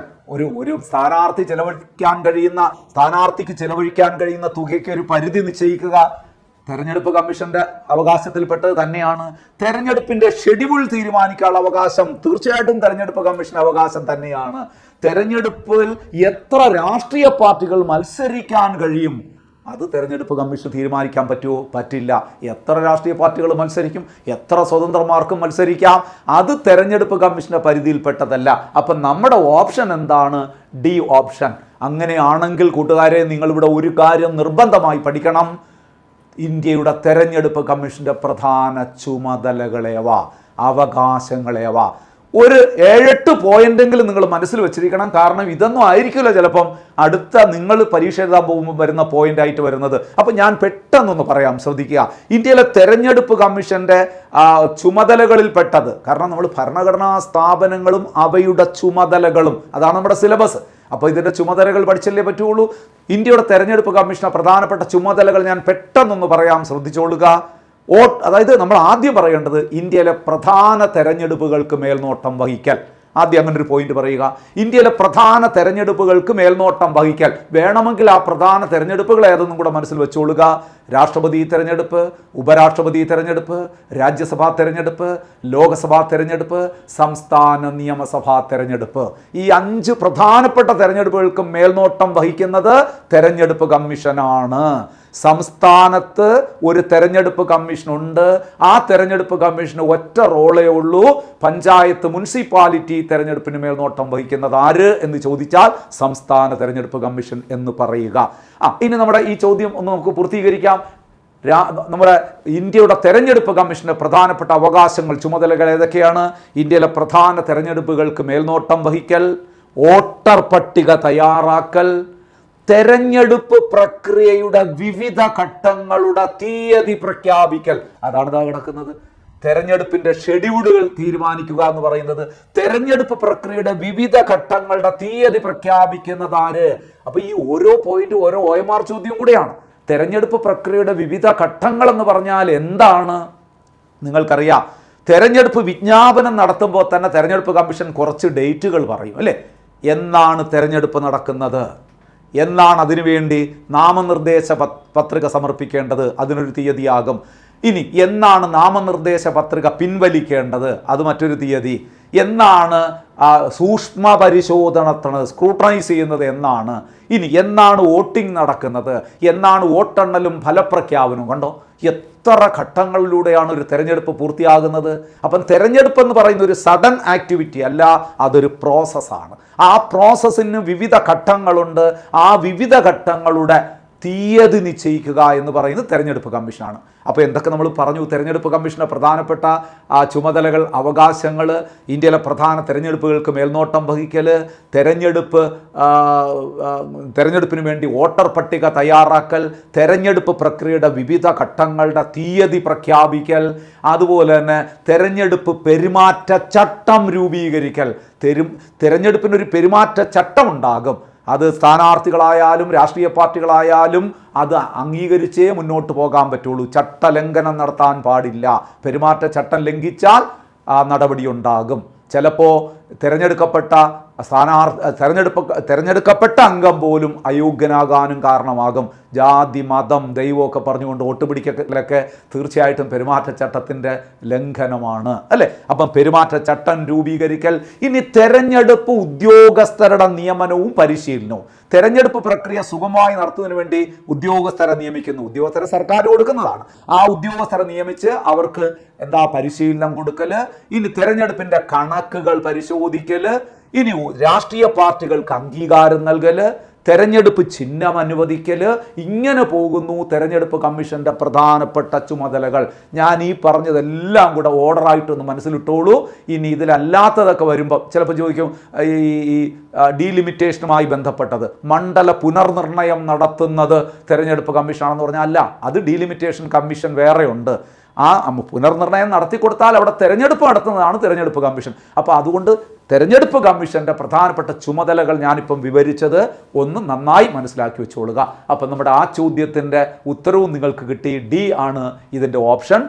ഒരു സ്ഥാനാർത്ഥിക്ക് ചെലവഴിക്കാൻ കഴിയുന്ന തുകയ്ക്ക് ഒരു പരിധി നിശ്ചയിക്കുക തെരഞ്ഞെടുപ്പ് കമ്മീഷന്റെ അവകാശത്തിൽപ്പെട്ടത് തന്നെയാണ്. തെരഞ്ഞെടുപ്പിന്റെ ഷെഡ്യൂൾ തീരുമാനിക്കാനുള്ള അവകാശം തീർച്ചയായിട്ടും തെരഞ്ഞെടുപ്പ് കമ്മീഷൻ അവകാശം തന്നെയാണ്. തെരഞ്ഞെടുപ്പിൽ എത്ര രാഷ്ട്രീയ പാർട്ടികൾ മത്സരിക്കാൻ കഴിയും അത് തെരഞ്ഞെടുപ്പ് കമ്മീഷൻ തീരുമാനിക്കാൻ പറ്റുമോ? പറ്റില്ല. എത്ര രാഷ്ട്രീയ പാർട്ടികൾ മത്സരിക്കും, എത്ര സ്വതന്ത്രമാർക്കും മത്സരിക്കാം, അത് തെരഞ്ഞെടുപ്പ് കമ്മീഷന്റെ പരിധിയിൽപ്പെട്ടതല്ല. അപ്പം നമ്മുടെ ഓപ്ഷൻ എന്താണ്? D option. അങ്ങനെയാണെങ്കിൽ കൂട്ടുകാരെ, നിങ്ങളിവിടെ ഒരു കാര്യം നിർബന്ധമായി പഠിക്കണം. ഇന്ത്യയുടെ തെരഞ്ഞെടുപ്പ് കമ്മീഷന്റെ പ്രധാന ചുമതലകളേവ, അവകാശങ്ങളേവ. ഒരു 7-8 പോയിന്റെങ്കിലും നിങ്ങൾ മനസ്സിൽ വെച്ചിരിക്കണം. കാരണം ഇതൊന്നും ആയിരിക്കില്ല ചിലപ്പം അടുത്ത നിങ്ങൾ പരീക്ഷ എഴുതാൻ പോകുമ്പോൾ വരുന്ന പോയിന്റ് ആയിട്ട് വരുന്നത്. അപ്പം ഞാൻ പെട്ടെന്നൊന്ന് പറയാം, ശ്രദ്ധിക്കുക. ഇന്ത്യയിലെ തെരഞ്ഞെടുപ്പ് കമ്മീഷന്റെ ചുമതലകളിൽപ്പെട്ടത്, കാരണം നമ്മൾ ഭരണഘടനാ സ്ഥാപനങ്ങളും അവയുടെ ചുമതലകളും, അതാണ് നമ്മുടെ സിലബസ്. അപ്പോൾ ഇതിൻ്റെ ചുമതലകൾ പഠിച്ചല്ലേ പറ്റുള്ളൂ. ഇന്ത്യയുടെ തെരഞ്ഞെടുപ്പ് കമ്മീഷന്റെ പ്രധാനപ്പെട്ട ചുമതലകൾ ഞാൻ പെട്ടെന്നൊന്ന് പറയാം, ശ്രദ്ധിച്ചോളുക. അതായത് നമ്മൾ ആദ്യം പറയേണ്ടത് ഇന്ത്യയിലെ പ്രധാന തെരഞ്ഞെടുപ്പുകൾക്ക് മേൽനോട്ടം വഹിക്കൽ. ആദ്യം അങ്ങനെ ഒരു പോയിന്റ് പറയുക. ഇന്ത്യയിലെ പ്രധാന തെരഞ്ഞെടുപ്പുകൾക്ക് മേൽനോട്ടം വഹിക്കൽ. വേണമെങ്കിൽ ആ പ്രധാന തെരഞ്ഞെടുപ്പുകൾ ഏതെന്നും കൂടെ മനസ്സിൽ വെച്ചോളുക. രാഷ്ട്രപതി തെരഞ്ഞെടുപ്പ്, ഉപരാഷ്ട്രപതി തെരഞ്ഞെടുപ്പ്, രാജ്യസഭാ തെരഞ്ഞെടുപ്പ്, ലോകസഭാ തെരഞ്ഞെടുപ്പ്, സംസ്ഥാന നിയമസഭാ തെരഞ്ഞെടുപ്പ്. ഈ 5 പ്രധാനപ്പെട്ട തെരഞ്ഞെടുപ്പുകൾക്ക് മേൽനോട്ടം വഹിക്കുന്നത് തെരഞ്ഞെടുപ്പ് കമ്മീഷനാണ്. സംസ്ഥാനത്ത് ഒരു തെരഞ്ഞെടുപ്പ് കമ്മീഷനുണ്ട്. ആ തെരഞ്ഞെടുപ്പ് കമ്മീഷന് ഒറ്റ റോളേ ഉള്ളൂ. പഞ്ചായത്ത് മുനിസിപ്പാലിറ്റി തെരഞ്ഞെടുപ്പിന് മേൽനോട്ടം വഹിക്കുന്നത് ആര് എന്ന് ചോദിച്ചാൽ സംസ്ഥാന തെരഞ്ഞെടുപ്പ് കമ്മീഷൻ എന്ന് പറയുക. ഇനി നമ്മുടെ ഈ ചോദ്യം ഒന്ന് നമുക്ക് പൂർത്തീകരിക്കാം. നമ്മുടെ ഇന്ത്യയുടെ തെരഞ്ഞെടുപ്പ് കമ്മീഷന്റെ പ്രധാനപ്പെട്ട അവകാശങ്ങൾ, ചുമതലകൾ ഏതൊക്കെയാണ്? ഇന്ത്യയിലെ പ്രധാന തെരഞ്ഞെടുപ്പുകൾക്ക് മേൽനോട്ടം വഹിക്കൽ, വോട്ടർ പട്ടിക തയ്യാറാക്കൽ, തെരഞ്ഞെടുപ്പ് പ്രക്രിയയുടെ വിവിധ ഘട്ടങ്ങളുടെ തീയതി പ്രഖ്യാപിക്കൽ. അതാണ് ഇതാ കിടക്കുന്നത്. തെരഞ്ഞെടുപ്പിന്റെ ഷെഡ്യൂളുകൾ തീരുമാനിക്കുക എന്ന് പറയുന്നത് തെരഞ്ഞെടുപ്പ് പ്രക്രിയയുടെ വിവിധ ഘട്ടങ്ങളുടെ തീയതി പ്രഖ്യാപിക്കുന്നത് ആര്? അപ്പൊ ഈ ഓരോ പോയിന്റ് ഓരോ OMR ചോദ്യം കൂടെയാണ്. തെരഞ്ഞെടുപ്പ് പ്രക്രിയയുടെ വിവിധ ഘട്ടങ്ങൾ എന്ന് പറഞ്ഞാൽ എന്താണ്? നിങ്ങൾക്കറിയാം, തെരഞ്ഞെടുപ്പ് വിജ്ഞാപനം നടത്തുമ്പോൾ തന്നെ തെരഞ്ഞെടുപ്പ് കമ്മീഷൻ കുറച്ച് ഡേറ്റുകൾ പറയും അല്ലേ? എന്നാണ് തെരഞ്ഞെടുപ്പ് നടക്കുന്നത്, എന്നാണ് അതിനുവേണ്ടി നാമനിർദ്ദേശ പത്രിക സമർപ്പിക്കേണ്ടത്, അതിനൊരു തീയതിയാകും. ഇനി എന്നാണ് നാമനിർദ്ദേശ പത്രിക പിൻവലിക്കേണ്ടത്, അത് മറ്റൊരു തീയതി. എന്നാണ് സൂക്ഷ്മ പരിശോധന സ്ക്രൂട്ടനൈസ് ചെയ്യുന്നത് എന്നാണ്. ഇനി എന്നാണ് വോട്ടിംഗ് നടക്കുന്നത്, എന്നാണ് വോട്ടെണ്ണലും ഫലപ്രഖ്യാപനവും. കണ്ടോ എത്ര ഘട്ടങ്ങളിലൂടെയാണ് ഒരു തെരഞ്ഞെടുപ്പ് പൂർത്തിയാകുന്നത്. അപ്പം തെരഞ്ഞെടുപ്പ് എന്ന് പറയുന്ന ഒരു സഡൻ ആക്ടിവിറ്റി അല്ല, അതൊരു പ്രോസസ്സാണ്. ആ പ്രോസസ്സിന് വിവിധ ഘട്ടങ്ങളുണ്ട്. ആ വിവിധ ഘട്ടങ്ങളുടെ തീയതി നിശ്ചയിക്കുക എന്ന് പറയുന്നത് തെരഞ്ഞെടുപ്പ് കമ്മീഷനാണ്. അപ്പോൾ എന്തൊക്കെ നമ്മൾ പറഞ്ഞു? തെരഞ്ഞെടുപ്പ് കമ്മീഷൻ്റെ പ്രധാനപ്പെട്ട ചുമതലകൾ, അവകാശങ്ങൾ, ഇന്ത്യയിലെ പ്രധാന തെരഞ്ഞെടുപ്പുകൾക്ക് മേൽനോട്ടം വഹിക്കൽ, തെരഞ്ഞെടുപ്പിന് വേണ്ടി വോട്ടർ പട്ടിക തയ്യാറാക്കൽ, തെരഞ്ഞെടുപ്പ് പ്രക്രിയയുടെ വിവിധ ഘട്ടങ്ങളുടെ തീയതി പ്രഖ്യാപിക്കൽ, അതുപോലെ തന്നെ തെരഞ്ഞെടുപ്പ് പെരുമാറ്റച്ചട്ടം രൂപീകരിക്കൽ. തെരഞ്ഞെടുപ്പിനൊരു പെരുമാറ്റച്ചട്ടം ഉണ്ടാകും. അത് സ്ഥാനാർത്ഥികളായാലും രാഷ്ട്രീയ പാർട്ടികളായാലും അത് അംഗീകരിച്ചേ മുന്നോട്ട് പോകാൻ പറ്റുള്ളൂ. ചട്ടലംഘനം നടത്താൻ പാടില്ല. പെരുമാറ്റച്ചട്ടം ലംഘിച്ചാൽ നടപടിയുണ്ടാകും. ചിലപ്പോൾ തെരഞ്ഞെടുക്കപ്പെട്ട അംഗം പോലും അയോഗ്യനാകാനും കാരണമാകും. ജാതി, മതം, ദൈവമൊക്കെ പറഞ്ഞുകൊണ്ട് വോട്ട് പിടിക്കലൊക്കെ തീർച്ചയായിട്ടും പെരുമാറ്റച്ചട്ടത്തിൻ്റെ ലംഘനമാണ് അല്ലേ? അപ്പം പെരുമാറ്റച്ചട്ടം രൂപീകരിക്കൽ. ഇനി തെരഞ്ഞെടുപ്പ് ഉദ്യോഗസ്ഥരുടെ നിയമനവും പരിശീലനവും. തെരഞ്ഞെടുപ്പ് പ്രക്രിയ സുഗമമായി നടത്തുന്നതിന് വേണ്ടി ഉദ്യോഗസ്ഥരെ നിയമിക്കുന്നു. ഉദ്യോഗസ്ഥരെ സർക്കാർ കൊടുക്കുന്നതാണ്. ആ ഉദ്യോഗസ്ഥരെ നിയമിച്ച് അവർക്ക് പരിശീലനം കൊടുക്കല്. ഇനി തെരഞ്ഞെടുപ്പിന്റെ കണക്കുകൾ പരിശോധിക്കല്. ഇനി രാഷ്ട്രീയ പാർട്ടികൾക്ക് അംഗീകാരം നൽകല്. തെരഞ്ഞെടുപ്പ് ചിഹ്നം അനുവദിക്കൽ, ഇങ്ങനെ പോകുന്നു തെരഞ്ഞെടുപ്പ് കമ്മീഷൻ്റെ പ്രധാനപ്പെട്ട ചുമതലകൾ. ഞാൻ ഈ പറഞ്ഞതെല്ലാം കൂടെ ഓർഡറായിട്ടൊന്ന് മനസ്സിലിട്ടോളൂ. ഇനി ഇതിലല്ലാത്തതൊക്കെ വരുമ്പോൾ ചിലപ്പോൾ ചോദിക്കും, ഈ ഡീലിമിറ്റേഷനുമായി ബന്ധപ്പെട്ടത് മണ്ഡല പുനർനിർണയം നടത്തുന്നത് തെരഞ്ഞെടുപ്പ് കമ്മീഷനാണെന്ന് പറഞ്ഞാൽ അല്ല, അത് ഡീലിമിറ്റേഷൻ കമ്മീഷൻ വേറെയുണ്ട്. ആ പുനർനിർണയം നടത്തിക്കൊടുത്താൽ അവിടെ തെരഞ്ഞെടുപ്പ് നടത്തുന്നതാണ് തെരഞ്ഞെടുപ്പ് കമ്മീഷൻ. അപ്പോൾ അതുകൊണ്ട് തെരഞ്ഞെടുപ്പ് കമ്മീഷൻ്റെ പ്രധാനപ്പെട്ട ചുമതലകൾ ഞാനിപ്പം വിവരിച്ചത് ഒന്ന് നന്നായി മനസ്സിലാക്കി വെച്ചോളുക. അപ്പം നമ്മുടെ ആ ചോദ്യത്തിൻ്റെ ഉത്തരവും നിങ്ങൾക്ക് കിട്ടി. ഡി ആണ് ഇതിൻ്റെ ഓപ്ഷൻ.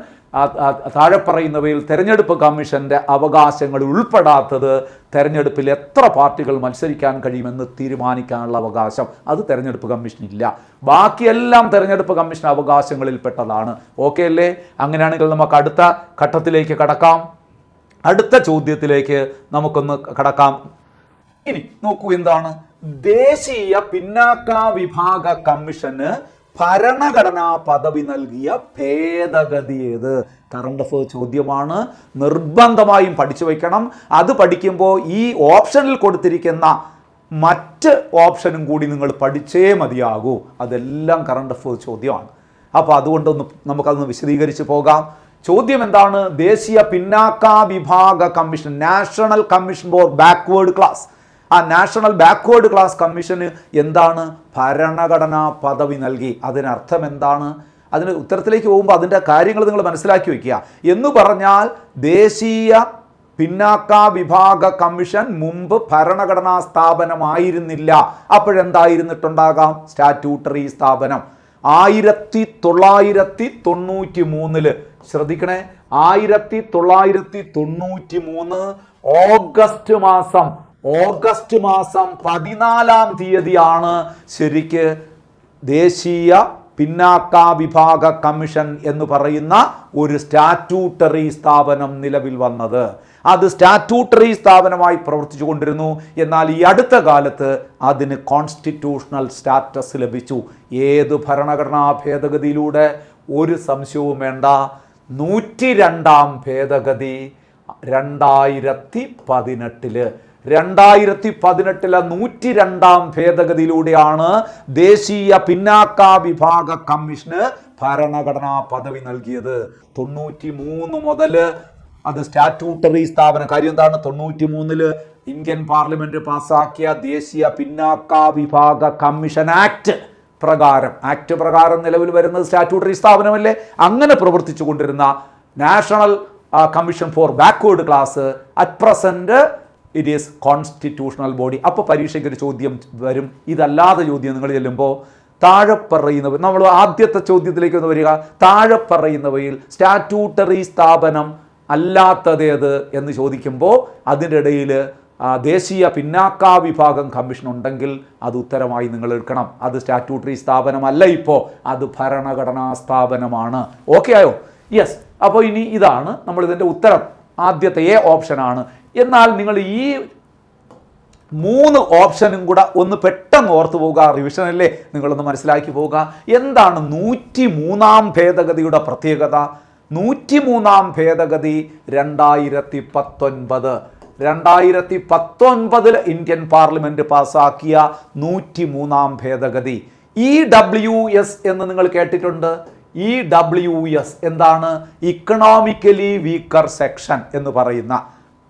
താഴെ പറയുന്നവയിൽ തെരഞ്ഞെടുപ്പ് കമ്മീഷൻ്റെ അവകാശങ്ങൾ ഉൾപ്പെടാത്തത് തെരഞ്ഞെടുപ്പിൽ എത്ര പാർട്ടികൾ മത്സരിക്കാൻ കഴിയുമെന്ന് തീരുമാനിക്കാനുള്ള അവകാശം അത് തെരഞ്ഞെടുപ്പ് കമ്മീഷനില്ല. ബാക്കിയെല്ലാം തെരഞ്ഞെടുപ്പ് കമ്മീഷൻ അവകാശങ്ങളിൽ പെട്ടതാണ്. ഓക്കെ അല്ലേ? അങ്ങനെയാണെങ്കിൽ നമുക്ക് അടുത്ത ഘട്ടത്തിലേക്ക് കടക്കാം. അടുത്ത ചോദ്യത്തിലേക്ക് നമുക്കൊന്ന് കടക്കാം. ഇനി നോക്കൂ, എന്താണ് ദേശീയ പിന്നാക്ക വിഭാഗ കമ്മീഷന് ഭരണഘടനാ പദവി നൽകിയ ഭേദഗതി ഏത്? കറണ്ട് അഫയർ ചോദ്യമാണ്, നിർബന്ധമായും പഠിച്ചു വയ്ക്കണം. അത് പഠിക്കുമ്പോൾ ഈ ഓപ്ഷനിൽ കൊടുത്തിരിക്കുന്ന മറ്റ് ഓപ്ഷനും കൂടി നിങ്ങൾ പഠിച്ചേ മതിയാകൂ. അതെല്ലാം കറണ്ട് അഫയർ ചോദ്യമാണ്. അപ്പോൾ അതുകൊണ്ടൊന്ന് നമുക്കതൊന്ന് വിശദീകരിച്ച് പോകാം. ചോദ്യം എന്താണ്? ദേശീയ പിന്നാക്ക വിഭാഗ commission, national commission four backward class, ആ നാഷണൽ ബാക്ക്വേർഡ് ക്ലാസ് കമ്മീഷന് എന്താണ് ഭരണഘടനാ പദവി നൽകി? അതിനർത്ഥം എന്താണ്? അതിന് ഉത്തരത്തിലേക്ക് പോകുമ്പോൾ അതിൻ്റെ കാര്യങ്ങൾ നിങ്ങൾ മനസ്സിലാക്കി വയ്ക്കുക. എന്ന് പറഞ്ഞാൽ ദേശീയ പിന്നാക്ക വിഭാഗ കമ്മീഷൻ മുമ്പ് ഭരണഘടനാ സ്ഥാപനമായിരുന്നില്ല. അപ്പോഴെന്തായിരുന്നിട്ടുണ്ടാകാം? സ്റ്റാറ്റ്യൂട്ടറി സ്ഥാപനം. 1993 ശ്രദ്ധിക്കണേ, 1993 ഓഗസ്റ്റ് മാസം 14-ാം തീയതിയാണ് ശരിക്ക് ദേശീയ പിന്നാക്ക വിഭാഗ കമ്മീഷൻ എന്ന് പറയുന്ന ഒരു സ്റ്റാറ്റ്യൂട്ടറി സ്ഥാപനം നിലവിൽ വന്നത്. അത് സ്റ്റാറ്റ്യൂട്ടറി സ്ഥാപനമായി പ്രവർത്തിച്ചു കൊണ്ടിരുന്നു. എന്നാൽ ഈ അടുത്ത കാലത്ത് അതിന് കോൺസ്റ്റിറ്റ്യൂഷണൽ സ്റ്റാറ്റസ് ലഭിച്ചു. ഏത് ഭരണഘടനാ ഭേദഗതിയിലൂടെ? ഒരു സംശയവും വേണ്ട, 102ാം ഭേദഗതി 2018. 2018 102ാം ഭേദഗതിയിലൂടെയാണ് ദേശീയ പിന്നാക്ക വിഭാഗ കമ്മീഷന് ഭരണഘടനാ പദവി നൽകിയത്. 93 മുതൽ അത് സ്റ്റാറ്റ്യൂട്ടറി സ്ഥാപനം. കാര്യം എന്താണ്? 93 ഇന്ത്യൻ പാർലമെന്റ് പാസാക്കിയ ദേശീയ പിന്നാക്ക വിഭാഗ കമ്മീഷൻ ആക്ട് പ്രകാരം നിലവിൽ വരുന്നത് സ്റ്റാറ്റ്യൂട്ടറി സ്ഥാപനമല്ലേ? അങ്ങനെ പ്രവർത്തിച്ചു കൊണ്ടിരുന്ന national commission four backward class at present it is constitutional body. അപ്പോൾ പരീക്ഷയ്ക്ക് ഒരു ചോദ്യം വരും. ഇതല്ലാതെ ചോദ്യം നിങ്ങൾ ചെല്ലുമ്പോൾ താഴെ പറയുന്നവ, നമ്മൾ ആദ്യത്തെ ചോദ്യത്തിലേക്ക് ഒന്ന് വരിക. താഴെ പറയുന്നവയിൽ സ്റ്റാറ്റ്യൂട്ടറി സ്ഥാപനം അല്ലാത്തതേത് എന്ന് ചോദിക്കുമ്പോൾ അതിൻ്റെ ഇടയിൽ ദേശീയ പിന്നാക്ക വിഭാഗം കമ്മീഷൻ ഉണ്ടെങ്കിൽ അത് ഉത്തരമായി നിങ്ങൾ എടുക്കണം. അത് സ്റ്റാറ്റ്യൂട്ടറി സ്ഥാപനമല്ല, ഇപ്പോൾ അത് ഭരണഘടനാ സ്ഥാപനമാണ്. ഓക്കെ ആയോ? യെസ്. അപ്പോൾ ഇനി ഇതാണ് നമ്മളിതിൻ്റെ ഉത്തരം. ആദ്യത്തെ എ ഓപ്ഷനാണ്. എന്നാൽ നിങ്ങൾ ഈ 3 ഓപ്ഷനും കൂടെ ഒന്ന് പെട്ടെന്ന് ഓർത്തു പോവുക. റിവിഷൻ അല്ലേ, നിങ്ങളൊന്ന് മനസ്സിലാക്കി പോവുക. എന്താണ് 103ാം ഭേദഗതിയുടെ പ്രത്യേകത? 103ാം ഭേദഗതി 2019 ഇന്ത്യൻ പാർലമെന്റ് പാസാക്കിയ 103ാം ഭേദഗതി. EWS എന്ന് നിങ്ങൾ കേട്ടിട്ടുണ്ട്. EWS എന്താണ്? ഇക്കണോമിക്കലി വീക്കർ സെക്ഷൻ എന്ന് പറയുന്ന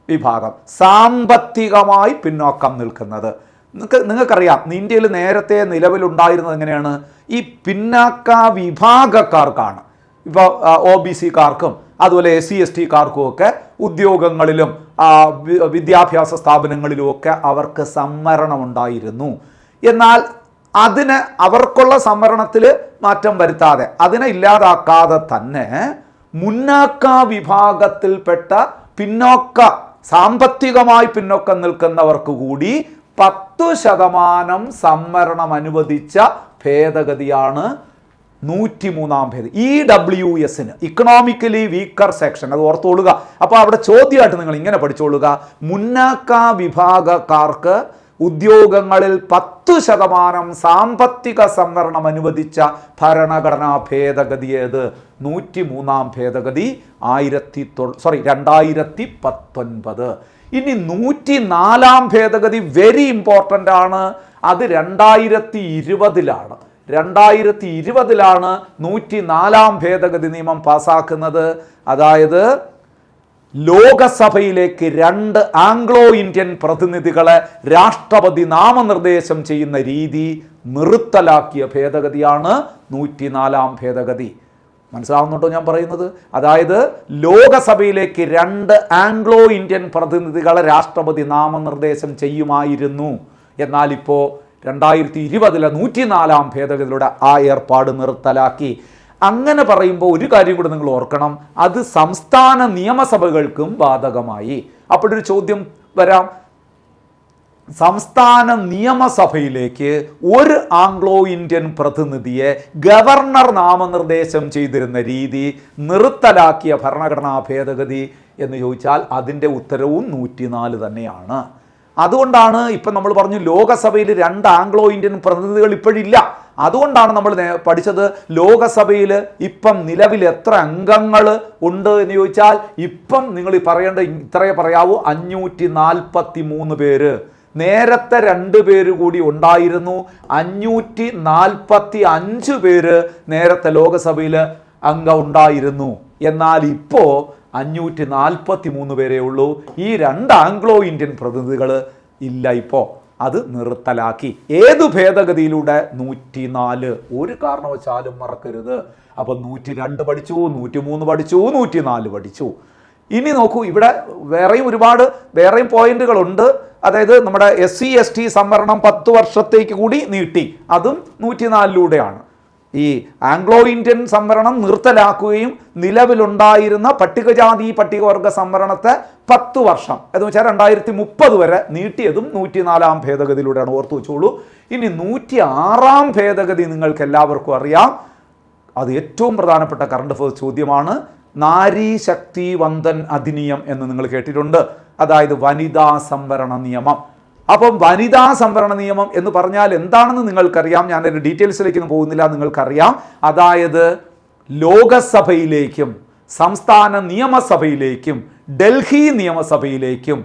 വിഭാഗം, സാമ്പത്തികമായി പിന്നോക്കം നിൽക്കുന്നത്. നിങ്ങൾക്കറിയാം, ഇന്ത്യയിൽ നേരത്തെ നിലവിലുണ്ടായിരുന്നത് എങ്ങനെയാണ്? ഈ പിന്നാക്ക വിഭാഗക്കാർക്കാണ്, ഇപ്പോൾ OBC-കാർക്കും അതുപോലെ SC/ST-കാർക്കും ഒക്കെ ഉദ്യോഗങ്ങളിലും വിദ്യാഭ്യാസ സ്ഥാപനങ്ങളിലുമൊക്കെ അവർക്ക് സംവരണം ഉണ്ടായിരുന്നു. എന്നാൽ അവർക്കുള്ള സംവരണത്തിൽ മാറ്റം വരുത്താതെ, അതിനെ ഇല്ലാതാക്കാതെ തന്നെ മുന്നാക്ക വിഭാഗത്തിൽപ്പെട്ട സാമ്പത്തികമായി പിന്നോക്കം നിൽക്കുന്നവർക്ക് കൂടി 10% സംവരണം അനുവദിച്ച ഭേദഗതിയാണ് 103ാം ഭേദഗതി. EWS-ന് ഇക്കണോമിക്കലി വീക്കർ സെക്ഷൻ, അത് ഓർത്തോളുക. അപ്പോൾ അവിടെ ചോദ്യമായിട്ട് നിങ്ങൾ ഇങ്ങനെ പഠിച്ചോളുക. മുന്നാക്ക വിഭാഗക്കാർക്ക് ഉദ്യോഗങ്ങളിൽ 10% സാമ്പത്തിക സംവരണം അനുവദിച്ച ഭരണഘടനാ ഭേദഗതി ഏത്? 103ാം ഭേദഗതി 2019. ഇനി 104 ഭേദഗതി വെരി ഇമ്പോർട്ടൻ്റ് ആണ്. അത് 2020-ലാണ്. 2020-ലാണ് 104 ഭേദഗതി നിയമം പാസ്സാക്കുന്നത്. അതായത് ലോകസഭയിലേക്ക് 2 ആംഗ്ലോ ഇന്ത്യൻ പ്രതിനിധികളെ രാഷ്ട്രപതി നാമനിർദ്ദേശം ചെയ്യുന്ന രീതി നിർത്തലാക്കിയ ഭേദഗതിയാണ് 104 ഭേദഗതി. മനസ്സിലാവുന്നുണ്ടോ ഞാൻ പറയുന്നത്? അതായത് ലോകസഭയിലേക്ക് 2 ആംഗ്ലോ ഇന്ത്യൻ പ്രതിനിധികളെ രാഷ്ട്രപതി നാമനിർദ്ദേശം ചെയ്യുമായിരുന്നു. എന്നാൽ ഇപ്പോൾ 2020-ലെ 104 ഭേദഗതിയിലൂടെ ആ ഏർപ്പാട് നിർത്തലാക്കി. അങ്ങനെ പറയുമ്പോൾ ഒരു കാര്യം കൂടെ നിങ്ങൾ ഓർക്കണം, അത് സംസ്ഥാന നിയമസഭകൾക്കും ബാധകമായി. അപ്പോഴൊരു ചോദ്യം വരാം, സംസ്ഥാന നിയമസഭയിലേക്ക് ഒരു ആംഗ്ലോ ഇന്ത്യൻ പ്രതിനിധിയെ ഗവർണർ നാമനിർദ്ദേശം ചെയ്തിരുന്ന രീതി നിർത്തലാക്കിയ ഭരണഘടനാ ഭേദഗതി എന്ന് ചോദിച്ചാൽ അതിൻ്റെ ഉത്തരവും 104 തന്നെയാണ്. അതുകൊണ്ടാണ് ഇപ്പം നമ്മൾ പറഞ്ഞു ലോകസഭയിൽ 2 ആംഗ്ലോ ഇന്ത്യൻ പ്രതിനിധികൾ ഇപ്പോഴില്ല. അതുകൊണ്ടാണ് നമ്മൾ പഠിച്ചത് ലോകസഭയിൽ ഇപ്പം നിലവിൽ എത്ര അംഗങ്ങൾ ഉണ്ട് എന്ന് ചോദിച്ചാൽ ഇപ്പം നിങ്ങൾ പറയേണ്ട ഇത്രയേ പറയാവൂ, 543 പേര്. നേരത്തെ 2 പേര് കൂടി ഉണ്ടായിരുന്നു, 545 പേര് നേരത്തെ ലോകസഭയിൽ അംഗം ഉണ്ടായിരുന്നു. എന്നാൽ ഇപ്പോൾ 543 പേരേ ഉള്ളൂ. ഈ 2 ആംഗ്ലോ ഇന്ത്യൻ പ്രതിനിധികൾ ഇല്ല, ഇപ്പോൾ അത് നിർത്തലാക്കി. ഏതു ഭേദഗതിയിലൂടെ? 104. ഒരു കാരണവശാലും മറക്കരുത്. അപ്പം 102 പഠിച്ചു, 103 പഠിച്ചു, 104 പഠിച്ചു. ഇനി നോക്കൂ, ഇവിടെ വേറെയും പോയിന്റുകളുണ്ട്. അതായത് നമ്മുടെ SC/ST സംവരണം 10 വർഷത്തേക്ക് കൂടി നീട്ടി, അതും 104-ലൂടെയാണ്. ഈ ആംഗ്ലോ ഇന്ത്യൻ സംവരണം നിർത്തലാക്കുകയും നിലവിലുണ്ടായിരുന്ന പട്ടികജാതി പട്ടികവർഗ സംവരണത്തെ 10 വർഷം എന്ന് വെച്ചാൽ 2030 വരെ നീട്ടിയതും 104 ഭേദഗതിയിലൂടെയാണ്. ഓർത്തു വെച്ചോളൂ. ഇനി 106 ഭേദഗതി നിങ്ങൾക്ക് എല്ലാവർക്കും അറിയാം. അത് ഏറ്റവും പ്രധാനപ്പെട്ട കറണ്ട് അഫയേഴ്സ് ചോദ്യമാണ്. നാരി ശക്തി വന്ദൻ അധിനിയം എന്ന് നിങ്ങൾ കേട്ടിട്ടുണ്ട്. അതായത് വനിതാ സംവരണ നിയമം. അപ്പം വനിതാ സംവരണ നിയമം എന്ന് പറഞ്ഞാൽ എന്താണെന്ന് നിങ്ങൾക്കറിയാം. ഞാൻ അതിൻ്റെ ഡീറ്റെയിൽസിലേക്കൊന്നും പോകുന്നില്ല, നിങ്ങൾക്കറിയാം. അതായത് ലോകസഭയിലേക്കും സംസ്ഥാന നിയമസഭയിലേക്കും ഡൽഹി നിയമസഭയിലേക്കും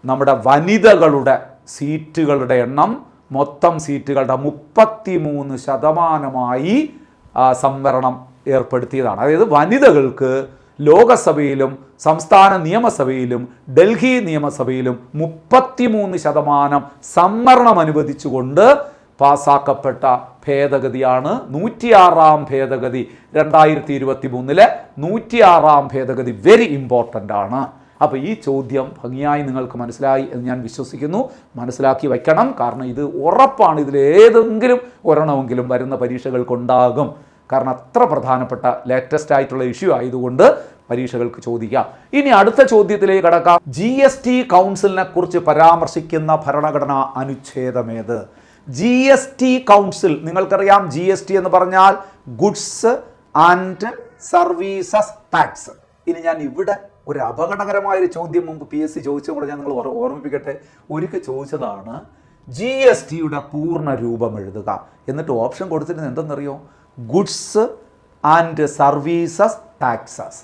നമ്മുടെ വനിതകളുടെ സീറ്റുകളുടെ എണ്ണം മൊത്തം സീറ്റുകളുടെ 33% സംവരണം ഏർപ്പെടുത്തിയതാണ്. അതായത് വനിതകൾക്ക് ലോകസഭയിലും സംസ്ഥാന നിയമസഭയിലും ഡൽഹി നിയമസഭയിലും 33% സംവരണം അനുവദിച്ചുകൊണ്ട് പാസ്സാക്കപ്പെട്ട ഭേദഗതിയാണ് 106 ഭേദഗതി. 2023-ലെ 106 ഭേദഗതി വെരി ഇമ്പോർട്ടൻ്റ് ആണ്. അപ്പോൾ ഈ ചോദ്യം ഭംഗിയായി നിങ്ങൾക്ക് മനസ്സിലായി എന്ന് ഞാൻ വിശ്വസിക്കുന്നു. മനസ്സിലാക്കി വയ്ക്കണം, കാരണം ഇത് ഉറപ്പാണ്. ഇതിലേതെങ്കിലും ഒരെണ്ണമെങ്കിലും വരുന്ന പരീക്ഷകൾക്കുണ്ടാകും. കാരണം അത്ര പ്രധാനപ്പെട്ട ലേറ്റസ്റ്റ് ആയിട്ടുള്ള ഇഷ്യൂ ആയതുകൊണ്ട് പരീക്ഷകൾക്ക് ചോദിക്കാം. ഇനി അടുത്ത ചോദ്യത്തിലേക്ക് കടക്കാം. GST കൗൺസിലിനെ കുറിച്ച് പരാമർശിക്കുന്ന ഭരണഘടനാ അനുച്ഛേദമേത്? GST കൗൺസിൽ നിങ്ങൾക്കറിയാം. GST എന്ന് പറഞ്ഞാൽ ഗുഡ്സ് ആൻഡ് സർവീസസ് ടാക്സ്. ഇനി ഞാൻ ഇവിടെ ഒരു അപകടകരമായൊരു ചോദ്യം മുമ്പ് PSC ചോദിച്ചതുകൊണ്ട് ഞാൻ നിങ്ങൾ ഓർമ്മിപ്പിക്കട്ടെ. ഒരിക്കൽ ചോദിച്ചതാണ് GSTയുടെ പൂർണ്ണ രൂപം എഴുതുക. എന്നിട്ട് ഓപ്ഷൻ കൊടുത്തിട്ട് എന്തെന്നറിയോ? Goods and services taxes.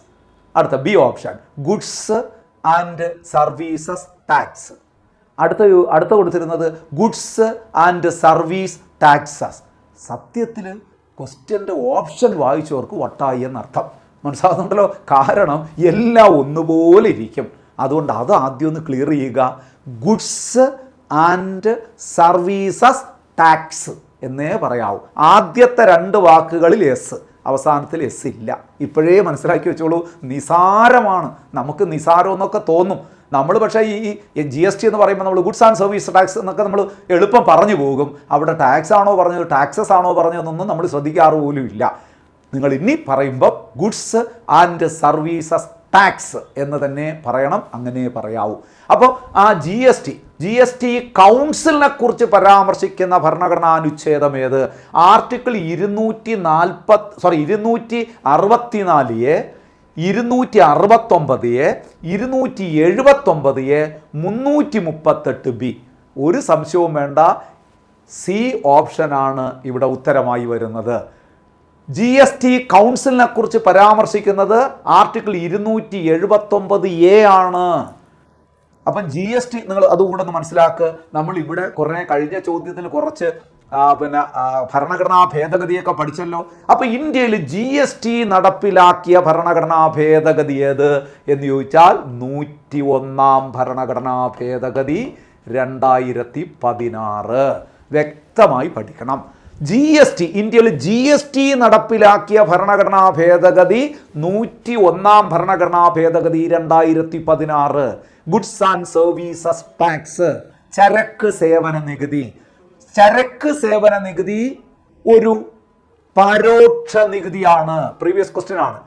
അടുത്ത B option goods and services tax. അടുത്ത കൊടുത്തിരുന്നത് ഗുഡ്സ് ആൻഡ് സർവീസ് ടാക്സസ്. സത്യത്തിൽ ക്വസ്റ്റ്യൻ്റെ ഓപ്ഷൻ വായിച്ചവർക്ക് വട്ടായി എന്നർത്ഥം. മനസ്സിലാകുന്നുണ്ടല്ലോ? കാരണം എല്ലാം ഒന്നുപോലെ ഇരിക്കും. അതുകൊണ്ട് അത് ആദ്യം ഒന്ന് ക്ലിയർ ചെയ്യുക. ഗുഡ്സ് ആൻഡ് സർവീസസ് ടാക്സ് എന്നേ പറയാവൂ. ആദ്യത്തെ 2 വാക്കുകളിൽ എസ്, അവസാനത്തിൽ എസ് ഇല്ല. ഇപ്പോഴേ മനസ്സിലാക്കി വെച്ചോളൂ. നിസാരമാണ്. നമുക്ക് നിസാരം എന്നൊക്കെ തോന്നും നമ്മൾ. പക്ഷേ ഈ GST എന്ന് പറയുമ്പോൾ നമ്മൾ ഗുഡ്സ് ആൻഡ് സർവീസ് ടാക്സ് എന്നൊക്കെ നമ്മൾ എളുപ്പം പറഞ്ഞു പോകും. അവിടെ ടാക്സ് ആണോ പറഞ്ഞത് ടാക്സസ് ആണോ പറഞ്ഞതെന്നൊന്നും നമ്മൾ ശ്രദ്ധിക്കാറ് പോലും ഇല്ല. നിങ്ങൾ ഇനി പറയുമ്പോൾ ഗുഡ്സ് ആൻഡ് സർവീസസ് ടാക്സ് എന്ന് തന്നെ പറയണം, അങ്ങനെ പറയാവൂ. അപ്പോൾ ആ GST കൗൺസിലിനെ കുറിച്ച് പരാമർശിക്കുന്ന ഭരണഘടനാ അനുച്ഛേദം ഏത്? Article 264 269 269 338 B. ഒരു സംശയവും വേണ്ട, സി ഓപ്ഷനാണ് ഇവിടെ ഉത്തരമായി വരുന്നത്. GST കൗൺസിലിനെ കുറിച്ച് പരാമർശിക്കുന്നത് ആർട്ടിക്കിൾ 279A ആണ്. അപ്പം GST നിങ്ങൾ അതുകൂടെ ഒന്ന് മനസ്സിലാക്കുക. നമ്മൾ ഇവിടെ കുറെ കഴിഞ്ഞ ചോദ്യത്തിൽ കുറച്ച് ഭരണഘടനാ ഭേദഗതിയൊക്കെ പഠിച്ചല്ലോ. അപ്പൊ ഇന്ത്യയിൽ GST നടപ്പിലാക്കിയ ഭരണഘടനാ ഭേദഗതി ഏത് എന്ന് ചോദിച്ചാൽ 101-ാം ഭരണഘടനാ ഭേദഗതി 2016. വ്യക്തമായി പഠിക്കണം. GST ഇന്ത്യയിൽ GST നടപ്പിലാക്കിയ ഭരണഘടനാ ഭേദഗതി 101-ാം ഭരണഘടനാ ഭേദഗതി 2016. ഗുഡ്സ് ആൻഡ് സർവീസസ് ടാക്സ്, ചരക്ക് സേവന നികുതി. ചരക്ക് സേവന നികുതി ഒരു പരോക്ഷ നികുതിയാണ്. പ്രീവിയസ് ക്വസ്റ്റ്യൻ ആണ്.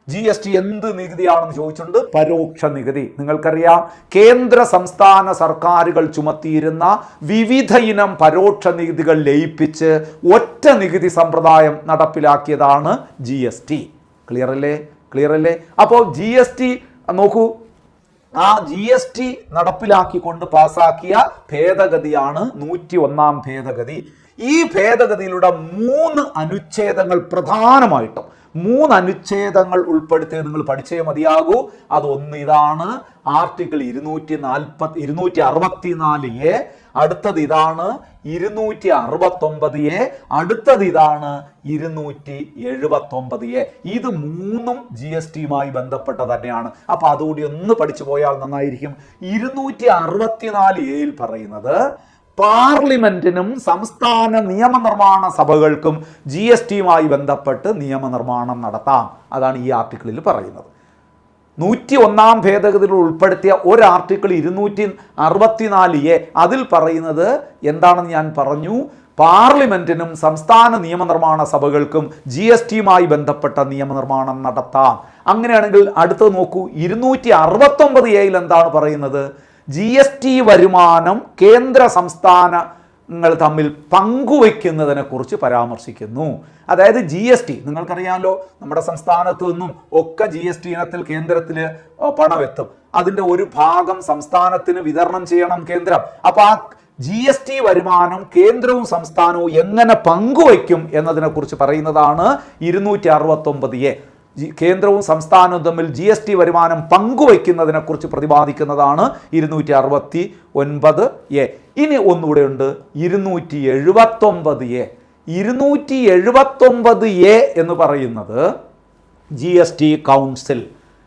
GST എന്ത് നികുതിയാണെന്ന് ചോദിച്ചിട്ടുണ്ട്. പരോക്ഷ നികുതി. നിങ്ങൾക്കറിയാം, കേന്ദ്ര സംസ്ഥാന സർക്കാരുകൾ ചുമത്തിയിരുന്ന വിവിധ ഇനം പരോക്ഷ നികുതികൾ ലയിപ്പിച്ച് ഒറ്റ നികുതി സമ്പ്രദായം നടപ്പിലാക്കിയതാണ് GST. ക്ലിയർ അല്ലേ? അപ്പോൾ GST നോക്കൂ, ആ GST നടപ്പിലാക്കിക്കൊണ്ട് പാസാക്കിയ ഭേദഗതിയാണ് 101-ാം ഭേദഗതി. ഈ ഭേദഗതിയിലൂടെ 3 അനുച്ഛേദങ്ങൾ, പ്രധാനമായിട്ടും 3 അനുച്ഛേദങ്ങൾ ഉൾപ്പെടുത്തി നിങ്ങൾ പഠിച്ചേ മതിയാകൂ. അതൊന്ന് ഇതാണ്, ആർട്ടിക്കിൾ 264A. അടുത്തത് ഇതാണ് 269A. അടുത്തത് ഇതാണ് 279A. ഇത് 3ഉം GSTയുമായി ബന്ധപ്പെട്ട തന്നെയാണ്. അപ്പൊ അതുകൂടി ഒന്ന് പഠിച്ചു പോയാൽ നന്നായിരിക്കും. 264A പറയുന്നത് പാർലമെന്റിനും സംസ്ഥാന നിയമനിർമ്മാണ സഭകൾക്കും GSTയുമായി ബന്ധപ്പെട്ട് നിയമനിർമ്മാണം നടത്താം. അതാണ് ഈ ആർട്ടിക്കിളിൽ പറയുന്നത്. 101-ാം ഭേദഗതിയിൽ ഉൾപ്പെടുത്തിയ ഒരു ആർട്ടിക്കിൾ 264A, അതിൽ പറയുന്നത് എന്താണെന്ന് ഞാൻ പറഞ്ഞു. പാർലമെന്റിനും സംസ്ഥാന നിയമനിർമ്മാണ സഭകൾക്കും GSTയുമായി ബന്ധപ്പെട്ട നിയമനിർമ്മാണം നടത്താം. അങ്ങനെയാണെങ്കിൽ അടുത്തത് നോക്കൂ, 269A എന്താണ് പറയുന്നത്? GST വരുമാനം കേന്ദ്ര സംസ്ഥാനങ്ങൾ തമ്മിൽ പങ്കുവയ്ക്കുന്നതിനെ കുറിച്ച് പരാമർശിക്കുന്നു. അതായത് GST നിങ്ങൾക്കറിയാമല്ലോ, നമ്മുടെ സംസ്ഥാനത്തു നിന്നും ഒക്കെ GST ഇനത്തിൽ കേന്ദ്രത്തിൽ പണമെത്തും. അതിൻ്റെ ഒരു ഭാഗം സംസ്ഥാനത്തിന് വിതരണം ചെയ്യണം കേന്ദ്രം. അപ്പൊ ആ GST വരുമാനം കേന്ദ്രവും സംസ്ഥാനവും എങ്ങനെ പങ്കുവയ്ക്കും എന്നതിനെ കുറിച്ച് പറയുന്നതാണ് 269A. കേന്ദ്രവും സംസ്ഥാനവും തമ്മിൽ GST വരുമാനം പങ്കുവയ്ക്കുന്നതിനെ കുറിച്ച് പ്രതിപാദിക്കുന്നതാണ് 269A. ഇനി ഒന്നുകൂടെ ഉണ്ട് 279A. 279A എന്ന് പറയുന്നത് GST കൗൺസിൽ.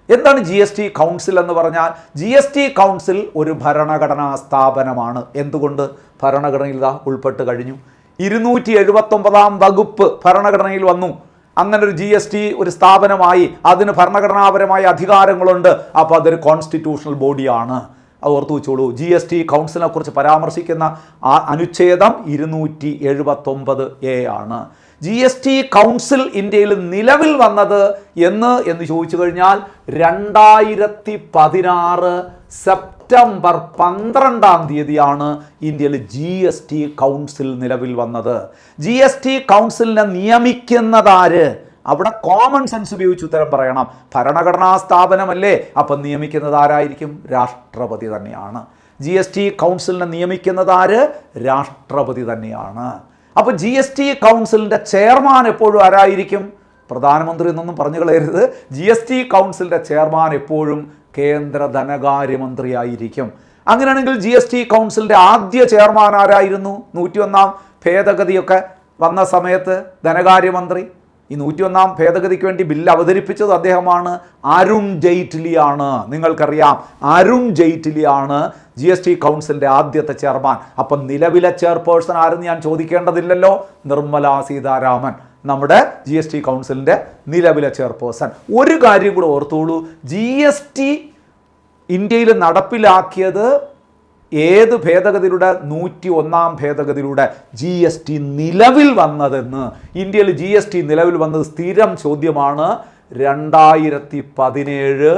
എന്താണ് GST കൗൺസിൽ എന്ന് പറഞ്ഞാൽ? GST കൗൺസിൽ ഒരു ഭരണഘടനാ സ്ഥാപനമാണ്. എന്തുകൊണ്ട്? ഭരണഘടനയിൽ ഉൾപ്പെട്ട് കഴിഞ്ഞു. 279-ാം വകുപ്പ് ഭരണഘടനയിൽ വന്നു. അങ്ങനെ ഒരു GST ഒരു സ്ഥാപനമായി, അതിന് ഭരണഘടനാപരമായ അധികാരങ്ങളുണ്ട്. അപ്പോൾ അതൊരു കോൺസ്റ്റിറ്റ്യൂഷണൽ ബോഡിയാണ്. അത് ഓർത്തു വെച്ചോളൂ. GST കൗൺസിലിനെ കുറിച്ച് പരാമർശിക്കുന്ന അനുച്ഛേദം 279A ആണ്. GST കൗൺസിൽ ഇന്ത്യയിൽ നിലവിൽ വന്നത് എന്ന് ചോദിച്ചു കഴിഞ്ഞാൽ 2016 സെപ്റ്റംബർ 12-ാം തീയതിയാണ് ഇന്ത്യയിൽ GST കൗൺസിൽ നിലവിൽ വന്നത്. GST കൗൺസിലിനെ നിയമിക്കുന്നതാര്? അവിടെ കോമൺ സെൻസ് ഉപയോഗിച്ച് ഉത്തരം പറയണം. ഭരണഘടനാ സ്ഥാപനമല്ലേ, അപ്പം നിയമിക്കുന്നത് ആരായിരിക്കും? രാഷ്ട്രപതി തന്നെയാണ്. GST കൗൺസിലിനെ നിയമിക്കുന്നതാര്? രാഷ്ട്രപതി തന്നെയാണ്. അപ്പോൾ GST കൗൺസിലിൻ്റെ ചെയർമാൻ എപ്പോഴും ആരായിരിക്കും? പ്രധാനമന്ത്രി എന്നൊന്നും പറഞ്ഞു കളയരുത്. GST കൗൺസിലിൻ്റെ ചെയർമാൻ എപ്പോഴും കേന്ദ്ര ധനകാര്യമന്ത്രിയായിരിക്കും. അങ്ങനെയാണെങ്കിൽ GST കൗൺസിലിൻ്റെ ആദ്യ ചെയർമാൻ ആരായിരുന്നു? 101-ാം ഭേദഗതിയൊക്കെ വന്ന സമയത്ത് ധനകാര്യമന്ത്രി. ഈ 101-ാം ഭേദഗതിക്ക് വേണ്ടി ബില്ല് അവതരിപ്പിച്ചത് അദ്ദേഹമാണ്. അരുൺ ജെയ്റ്റ്ലിയാണ്. നിങ്ങൾക്കറിയാം, അരുൺ ജെയ്റ്റ്ലിയാണ് GST കൗൺസിലിൻ്റെ ആദ്യത്തെ ചെയർമാൻ. അപ്പം നിലവിലെ ചെയർപേഴ്സൺ ആരെന്ന് ഞാൻ ചോദിക്കേണ്ടതില്ലല്ലോ. നിർമ്മല സീതാരാമൻ, നമ്മുടെ GST കൗൺസിലിൻ്റെ നിലവിലെ ചെയർപേഴ്സൺ. ഒരു കാര്യം കൂടെ ഓർത്തോളൂ, GST ഇന്ത്യയിൽ നടപ്പിലാക്കിയത് ഏത് ഭേദഗതിയിലൂടെ? 101-ാം ഭേദഗതിയിലൂടെ. GST നിലവിൽ വന്നതെന്ന്, ഇന്ത്യയിൽ GST നിലവിൽ വന്നത് സ്ഥിരം ചോദ്യമാണ്. 2017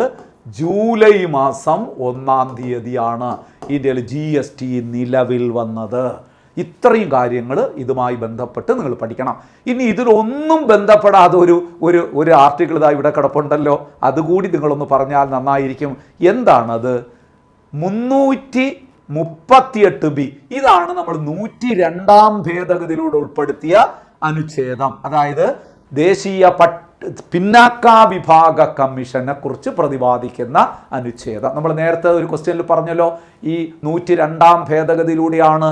ജൂലൈ മാസം 1-ാം തീയതിയാണ് ഇന്ത്യയിൽ GST നിലവിൽ വന്നത്. ഇത്രയും കാര്യങ്ങൾ ഇതുമായി ബന്ധപ്പെട്ട് നിങ്ങൾ പഠിക്കണം. ഇനി ഇതിലൊന്നും ബന്ധപ്പെടാതെ ഒരു ആർട്ടിക്കിൾ ഇതാ ഇവിടെ കിടപ്പുണ്ടല്ലോ, അതുകൂടി നിങ്ങളൊന്ന് പറഞ്ഞാൽ നന്നായിരിക്കും. എന്താണത്? 338B. ഇതാണ് നമ്മൾ 102-ാം ഭേദഗതിയിലൂടെ ഉൾപ്പെടുത്തിയ അനുച്ഛേദം. അതായത് ദേശീയ പിന്നാക്ക വിഭാഗ കമ്മീഷനെ കുറിച്ച് പ്രതിപാദിക്കുന്ന അനുച്ഛേദം. നമ്മൾ നേരത്തെ ഒരു ക്വസ്റ്റ്യനിൽ പറഞ്ഞല്ലോ, ഈ 102 ഭേദഗതിയിലൂടെയാണ്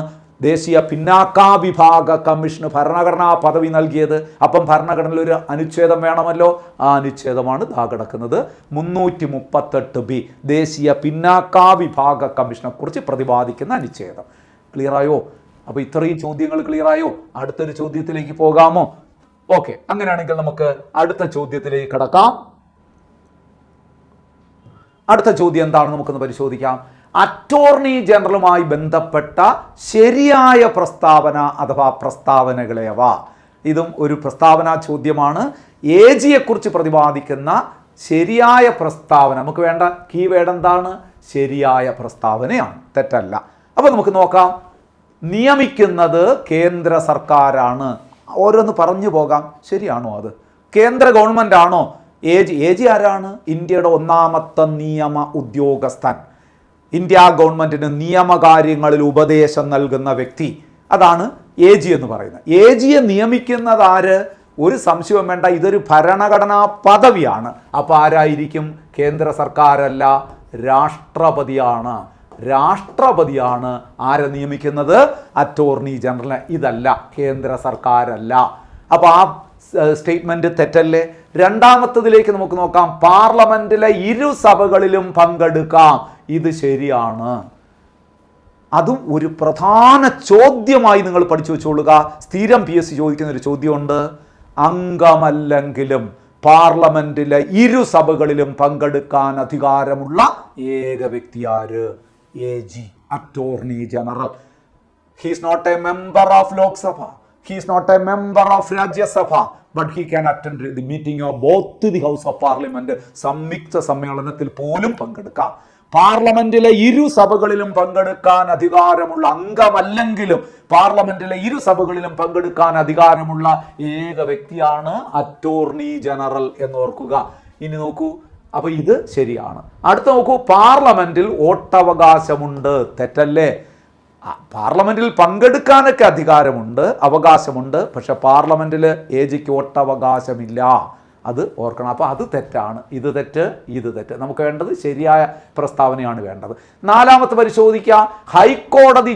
ദേശീയ പിന്നാക്ക വിഭാഗ കമ്മീഷന് ഭരണഘടനാ പദവി നൽകിയത്. അപ്പം ഭരണഘടനയിൽ ഒരു അനുച്ഛേദം വേണമല്ലോ. ആ അനുച്ഛേദമാണ് ദാ കിടക്കുന്നത് 338B, ദേശീയ പിന്നാക്ക വിഭാഗ കമ്മീഷനെ കുറിച്ച് പ്രതിപാദിക്കുന്ന അനുച്ഛേദം. ക്ലിയറായോ? അപ്പോൾ ഇത്രയും ചോദ്യങ്ങൾ ക്ലിയറായോ? അടുത്തൊരു ചോദ്യത്തിലേക്ക് പോകാമോ? ഓക്കെ, അങ്ങനെയാണെങ്കിൽ നമുക്ക് അടുത്ത ചോദ്യത്തിലേക്ക് കടക്കാം. അടുത്ത ചോദ്യം എന്താണെന്ന് നമുക്കൊന്ന് പരിശോധിക്കാം. അറ്റോർണി ജനറലുമായി ബന്ധപ്പെട്ട ശരിയായ പ്രസ്താവന അഥവാ പ്രസ്താവനകളേവ. ഇതും ഒരു പ്രസ്താവനാ ചോദ്യമാണ്. AGയെക്കുറിച്ച് പ്രതിപാദിക്കുന്ന ശരിയായ പ്രസ്താവന. നമുക്ക് വേണ്ട കീവേഡ് എന്താണ്? ശരിയായ പ്രസ്താവനയാണ്, തെറ്റല്ല. അപ്പോൾ നമുക്ക് നോക്കാം. നിയമിക്കുന്നത് കേന്ദ്ര സർക്കാരാണ്. ഓരോന്ന് പറഞ്ഞു പോകാം. ശരിയാണോ? അത് കേന്ദ്ര ഗവൺമെൻറ് ആണോ? AG ആരാണ്? ഇന്ത്യയുടെ 1ാമത്തെ നിയമ ഉദ്യോഗസ്ഥൻ. ഇന്ത്യ ഗവൺമെൻറ്റിന് നിയമകാര്യങ്ങളിൽ ഉപദേശം നൽകുന്ന വ്യക്തി, അതാണ് AG എന്ന് പറയുന്നത്. AGയെ നിയമിക്കുന്നത് ആര്? ഒരു സംശയവും വേണ്ട, ഇതൊരു ഭരണഘടനാ പദവിയാണ്. അപ്പോൾ ആരായിരിക്കും? കേന്ദ്ര സർക്കാരല്ല, രാഷ്ട്രപതിയാണ്. രാഷ്ട്രപതിയാണ് ആരെ നിയമിക്കുന്നത്? Attorney general. ഇതല്ല, കേന്ദ്ര സർക്കാരല്ല. അപ്പോൾ ആ സ്റ്റേറ്റ്മെന്റ് തെറ്റല്ലേ? രണ്ടാമത്തതിലേക്ക് നമുക്ക് നോക്കാം. പാർലമെന്റിലെ 2 സഭകളിലും പങ്കെടുക്കാം. ഇത് ശരിയാണ്. അതും ഒരു പ്രധാന ചോദ്യമായി നിങ്ങൾ പഠിച്ചു വെച്ചോളുക. സ്ഥിരം PSC ചോദിക്കുന്ന ഒരു ചോദ്യമുണ്ട്. അംഗമല്ലെങ്കിലും പാർലമെന്റിലെ 2 സഭകളിലും പങ്കെടുക്കാൻ അധികാരമുള്ള ഏക വ്യക്തി ആര്? AG, attorney general. He is not a member of Lok Sabha. He is not a member of Rajya Sabha, but he can attend the meeting of both the House of Parliament. സംയുക്ത സമ്മേളനത്തിൽ പോലും പങ്കെടുക്കാം. പാർലമെന്റിലെ 2 സഭകളിലും പങ്കെടുക്കാൻ അധികാരമുള്ള, അംഗമല്ലെങ്കിലും പാർലമെന്റിലെ 2 സഭകളിലും പങ്കെടുക്കാൻ അധികാരമുള്ള ഏക വ്യക്തിയാണ് അറ്റോർണി ജനറൽ എന്നോർക്കുക. ഇനി നോക്കൂ, അപ്പൊ ഇത് ശരിയാണ്. അടുത്ത നോക്കൂ, പാർലമെന്റിൽ വോട്ടവകാശമുണ്ട്. തെറ്റല്ലേ? പാർലമെന്റിൽ പങ്കെടുക്കാനൊക്കെ അധികാരമുണ്ട്, അവകാശമുണ്ട്. പക്ഷെ പാർലമെന്റിൽ AGക്ക് വോട്ടവകാശമില്ല. അത് ഓർക്കണം. അപ്പോൾ അത് തെറ്റാണ്. ഇത് തെറ്റ്, ഇത് തെറ്റ്. നമുക്ക് വേണ്ടത് ശരിയായ പ്രസ്താവനയാണ് വേണ്ടത്. 4ാമത്തെ പരിശോധിക്കാം. ഹൈക്കോടതി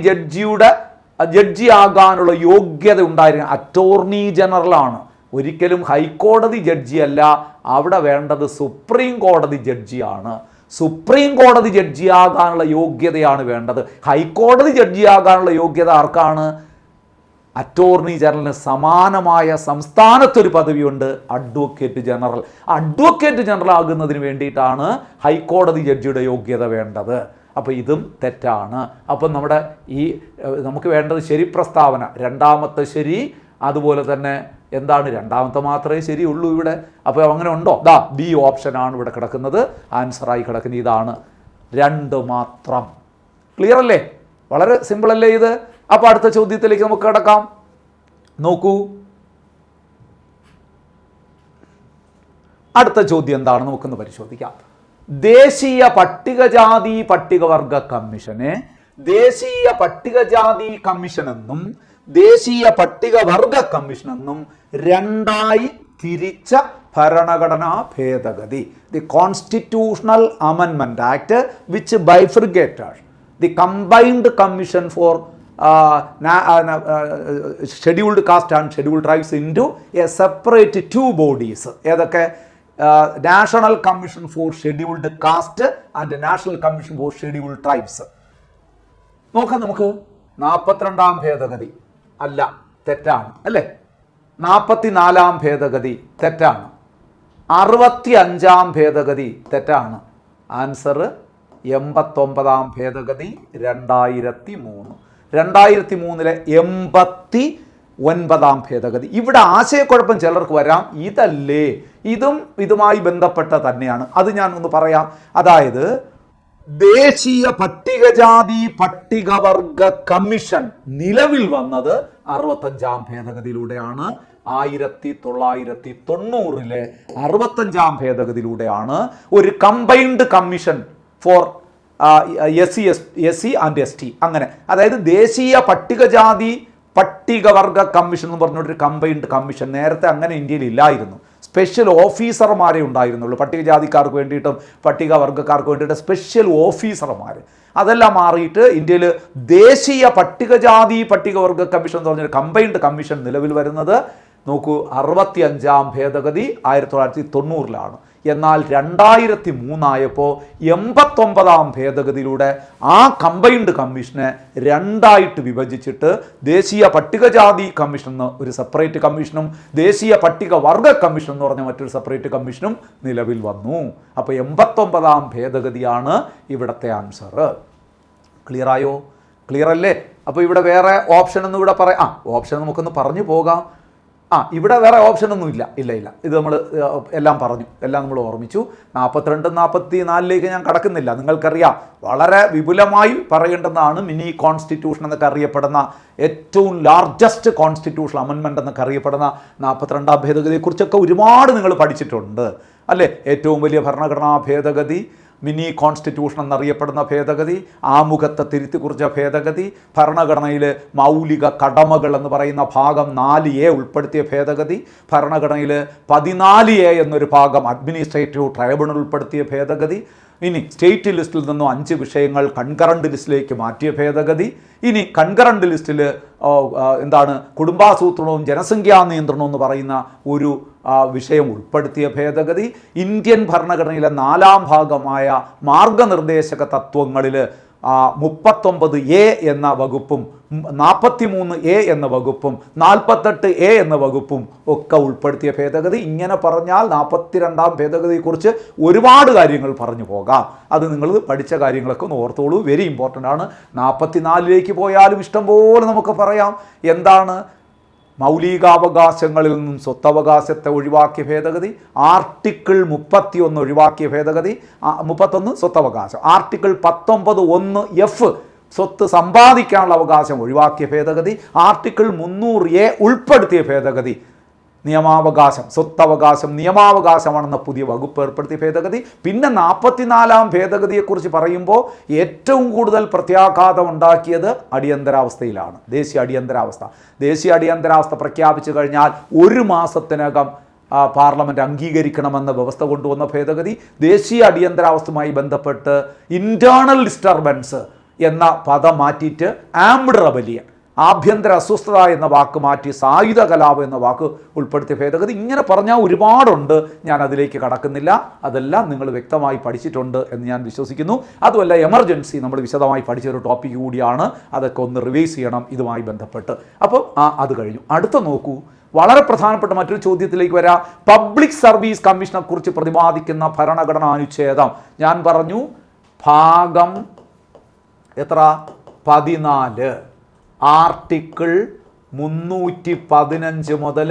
ജഡ്ജിയാകാനുള്ള യോഗ്യത ഉണ്ടായിരുന്ന അറ്റോർണി ജനറലാണ്. ഒരിക്കലും ഹൈക്കോടതി ജഡ്ജിയല്ല. അവിടെ വേണ്ടത് സുപ്രീം കോടതി ജഡ്ജിയാണ്. സുപ്രീം കോടതി ജഡ്ജിയാകാനുള്ള യോഗ്യതയാണ് വേണ്ടത്. ഹൈക്കോടതി ജഡ്ജിയാകാനുള്ള യോഗ്യത ആർക്കാണ്? അറ്റോർണി ജനറലിന് സമാനമായ സംസ്ഥാനത്തൊരു പദവിയുണ്ട്, അഡ്വക്കേറ്റ് ജനറൽ. അഡ്വക്കേറ്റ് ജനറൽ ആകുന്നതിന് വേണ്ടിയിട്ടാണ് ഹൈക്കോടതി ജഡ്ജിയുടെ യോഗ്യത വേണ്ടത്. അപ്പോൾ ഇതും തെറ്റാണ്. അപ്പം നമുക്ക് വേണ്ടത് ശരി പ്രസ്താവന, 2ാമത്തെ ശരി. അതുപോലെ തന്നെ എന്താണ്, 2ാമത്തെ മാത്രമേ ശരിയുള്ളൂ ഇവിടെ. അപ്പോൾ അങ്ങനെ ഉണ്ടോ? B ഓപ്ഷനാണ് ഇവിടെ കിടക്കുന്നത്. ആൻസറായി കിടക്കുന്നത് ഇതാണ്, 2 മാത്രം. ക്ലിയർ അല്ലേ? വളരെ സിമ്പിൾ അല്ലേ ഇത്? അപ്പോൾ അടുത്ത ചോദ്യത്തിലേക്ക് നമുക്ക് കിടക്കാം. നോക്കൂ, അടുത്ത ചോദ്യം എന്താണ് നമുക്കൊന്ന് പരിശോധിക്കാം. ദേശീയ പട്ടികജാതി പട്ടികവർഗ കമ്മീഷനെ ദേശീയ പട്ടികജാതി കമ്മീഷൻ എന്നും ദേശീയ പട്ടികവർഗ കമ്മീഷൻ എന്നും 2ആയി തിരിച്ച ഭരണഘടനാ ഭേദഗതി, ദി കോൺസ്റ്റിറ്റ്യൂഷണൽ അമെൻമെന്റ് act which bifurcated the combined commission for scheduled caste and scheduled tribes into a separate 2 bodies. ഏതൊക്കെ? National commission for scheduled caste and national commission for scheduled tribes. നോക്കാം നമുക്ക്. 42ാം ഭേദഗതി അല്ല, തെറ്റാണ് അല്ലേ? 44ാം ഭേദഗതി തെറ്റാണ്. 65ാം ഭേദഗതി തെറ്റാണ്. ആൻസർ 89ാം ഭേദഗതി 2003. 2003 89ാം ഭേദഗതി. ഇവിടെ ആശയക്കുഴപ്പം ചിലർക്ക് വരാം. ഇതല്ലേ, ഇതുമായി ബന്ധപ്പെട്ട തന്നെയാണ്. അത് ഞാൻ ഒന്ന് പറയാം. അതായത് ദേശീയ പട്ടികജാതി പട്ടികവർഗ കമ്മീഷൻ നിലവിൽ വന്നത് 65ാം ഭേദഗതിയിലൂടെയാണ്. 1990 65ാം ഭേദഗതിയിലൂടെയാണ് ഒരു combined commission four SC and ST, അങ്ങനെ. അതായത് ദേശീയ പട്ടികജാതി പട്ടികവർഗ കമ്മീഷൻ എന്ന് പറഞ്ഞൊരു കമ്പൈൻഡ് കമ്മീഷൻ നേരത്തെ അങ്ങനെ ഇന്ത്യയിൽ ഇല്ലായിരുന്നു. സ്പെഷ്യൽ ഓഫീസർമാരെ ഉണ്ടായിരുന്നുള്ളൂ. പട്ടികജാതിക്കാർക്ക് വേണ്ടിയിട്ടും പട്ടികവർഗ്ഗക്കാർക്ക് വേണ്ടിയിട്ട് സ്പെഷ്യൽ ഓഫീസർമാർ. അതെല്ലാം മാറിയിട്ട് ഇന്ത്യയിൽ ദേശീയ പട്ടികജാതി പട്ടികവർഗ കമ്മീഷൻ എന്ന് പറഞ്ഞൊരു കമ്പൈൻഡ് കമ്മീഷൻ നിലവിൽ വരുന്നത് നോക്കൂ 65-ാം ഭേദഗതി 1990-ലാണ്. എന്നാൽ 2003 ആയപ്പോൾ 89-ാം ഭേദഗതിയിലൂടെ ആ കമ്പൈൻഡ് കമ്മീഷനെ രണ്ടായിട്ട് വിഭജിച്ചിട്ട് ദേശീയ പട്ടികജാതി കമ്മീഷൻ എന്ന ഒരു സെപ്പറേറ്റ് കമ്മീഷനും ദേശീയ പട്ടികവർഗ കമ്മീഷൻ എന്ന് പറഞ്ഞ മറ്റൊരു സെപ്പറേറ്റ് കമ്മീഷനും നിലവിൽ വന്നു. അപ്പോൾ 89-ാം ഭേദഗതിയാണ് ഇവിടുത്തെ ആൻസർ. ക്ലിയറായോ? ക്ലിയർ അല്ലേ? അപ്പോൾ ഇവിടെ വേറെ ഓപ്ഷൻ ഒന്നും ഇവിടെ പറയാം. ഓപ്ഷൻ നമുക്കൊന്ന് പറഞ്ഞു പോകാം. ഇവിടെ വേറെ ഓപ്ഷനൊന്നും ഇല്ല. ഇത് നമ്മൾ എല്ലാം പറഞ്ഞു, എല്ലാം നമ്മൾ ഓർമ്മിച്ചു. 42, 44 ഞാൻ കടക്കുന്നില്ല. നിങ്ങൾക്കറിയാം, വളരെ വിപുലമായി പറയേണ്ടതാണ് മിനി കോൺസ്റ്റിറ്റ്യൂഷൻ എന്നൊക്കെ അറിയപ്പെടുന്ന ഏറ്റവും ലാർജസ്റ്റ് കോൺസ്റ്റിറ്റ്യൂഷൻ അമെൻമെൻ്റ് എന്നൊക്കെ അറിയപ്പെടുന്ന 42-ാം ഭേദഗതിയെക്കുറിച്ചൊക്കെ ഒരുപാട് നിങ്ങൾ പഠിച്ചിട്ടുണ്ട് അല്ലേ? ഏറ്റവും വലിയ ഭരണഘടനാ ഭേദഗതി, മിനി കോൺസ്റ്റിറ്റ്യൂഷൻ എന്നറിയപ്പെടുന്ന ഭേദഗതി, ആമുഖത്തെ തിരുത്തി കുറിച്ച ഭേദഗതി, ഭരണഘടനയിൽ മൗലിക കടമകൾ എന്ന് പറയുന്ന ഭാഗം 4A ഉൾപ്പെടുത്തിയ ഭേദഗതി, ഭരണഘടനയിൽ 14A എന്നൊരു ഭാഗം അഡ്മിനിസ്ട്രേറ്റീവ് ട്രൈബ്യൂണൽ ഉൾപ്പെടുത്തിയ ഭേദഗതി, ഇനി സ്റ്റേറ്റ് ലിസ്റ്റിൽ നിന്നും 5 വിഷയങ്ങൾ കൺകറൻറ്റ് ലിസ്റ്റിലേക്ക് മാറ്റിയ ഭേദഗതി, ഇനി കൺകറൻറ്റ് ലിസ്റ്റിൽ കുടുംബാസൂത്രണവും ജനസംഖ്യാ നിയന്ത്രണവും എന്ന് പറയുന്ന ഒരു വിഷയം ഉൾപ്പെടുത്തിയ ഭേദഗതി, ഇന്ത്യൻ ഭരണഘടനയിലെ 4-ാം ഭാഗമായ മാർഗനിർദ്ദേശക തത്വങ്ങളിൽ 39A എന്ന വകുപ്പും 43A എന്ന വകുപ്പും 48A എന്ന വകുപ്പും ഒക്കെ ഉൾപ്പെടുത്തിയ ഭേദഗതി. ഇങ്ങനെ പറഞ്ഞാൽ 42-ാം ഭേദഗതിയെക്കുറിച്ച് ഒരുപാട് കാര്യങ്ങൾ പറഞ്ഞു പോകാം. അത് നിങ്ങൾ പഠിച്ച കാര്യങ്ങളൊക്കെ ഒന്ന് ഓർത്തോളൂ, വെരി ഇമ്പോർട്ടൻ്റ് ആണ്. 44ലേക്ക് പോയാലും ഇഷ്ടംപോലെ നമുക്ക് പറയാം. എന്താണ്? മൗലികാവകാശങ്ങളിൽ നിന്നും സ്വത്തവകാശത്തെ ഒഴിവാക്കിയ ഭേദഗതി, ആർട്ടിക്കിൾ 31 ഒഴിവാക്കിയ ഭേദഗതി, 31 സ്വത്തവകാശം, ആർട്ടിക്കിൾ 19(1)(f) സ്വത്ത് സമ്പാദിക്കാനുള്ള അവകാശം ഒഴിവാക്കിയ ഭേദഗതി, ആർട്ടിക്കിൾ 300A ഉൾപ്പെടുത്തിയ ഭേദഗതി, നിയമാവകാശം, സ്വത്തവകാശം നിയമാവകാശമാണെന്ന പുതിയ വകുപ്പ് ഏർപ്പെടുത്തിയ ഭേദഗതി. പിന്നെ 44-ാം ഭേദഗതിയെക്കുറിച്ച് പറയുമ്പോൾ ഏറ്റവും കൂടുതൽ പ്രത്യാഘാതം ഉണ്ടാക്കിയത് അടിയന്തരാവസ്ഥയിലാണ്. ദേശീയ അടിയന്തരാവസ്ഥ. ദേശീയ അടിയന്തരാവസ്ഥ പ്രഖ്യാപിച്ചു കഴിഞ്ഞാൽ 1 മാസത്തിനകം പാർലമെൻറ്റ് അംഗീകരിക്കണമെന്ന വ്യവസ്ഥ കൊണ്ടുവന്ന ഭേദഗതി. ദേശീയ അടിയന്തരാവസ്ഥയുമായി ബന്ധപ്പെട്ട് ഇൻറ്റേർണൽ ഡിസ്റ്റർബൻസ് എന്ന പദം മാറ്റിയിട്ട് ആംഡ് റെബലിയൻ, ആഭ്യന്തര അസ്വസ്ഥത എന്ന വാക്ക് മാറ്റി സായുധ കലാപം എന്ന വാക്ക് ഉൾപ്പെടുത്തിയ ഭേദഗതി. ഇങ്ങനെ പറഞ്ഞാൽ ഒരുപാടുണ്ട്, ഞാൻ അതിലേക്ക് കടക്കുന്നില്ല. അതെല്ലാം നിങ്ങൾ വ്യക്തമായി പഠിച്ചിട്ടുണ്ട് എന്ന് ഞാൻ വിശ്വസിക്കുന്നു. അതുമല്ല, എമർജൻസി നമ്മൾ വിശദമായി പഠിച്ചൊരു ടോപ്പിക് കൂടിയാണ്. അതൊക്കെ ഒന്ന് റിവൈസ് ചെയ്യണം ഇതുമായി ബന്ധപ്പെട്ട്. അപ്പം അത് കഴിഞ്ഞു. അടുത്ത നോക്കൂ, വളരെ പ്രധാനപ്പെട്ട മറ്റൊരു ചോദ്യത്തിലേക്ക് വരാം. പബ്ലിക് സർവീസ് കമ്മീഷനെ കുറിച്ച് പ്രതിപാദിക്കുന്ന ഭരണഘടനാ അനുച്ഛേദം ഞാൻ പറഞ്ഞു, ഭാഗം എത്ര? 14, ആർട്ടിക്കിൾ 315 മുതൽ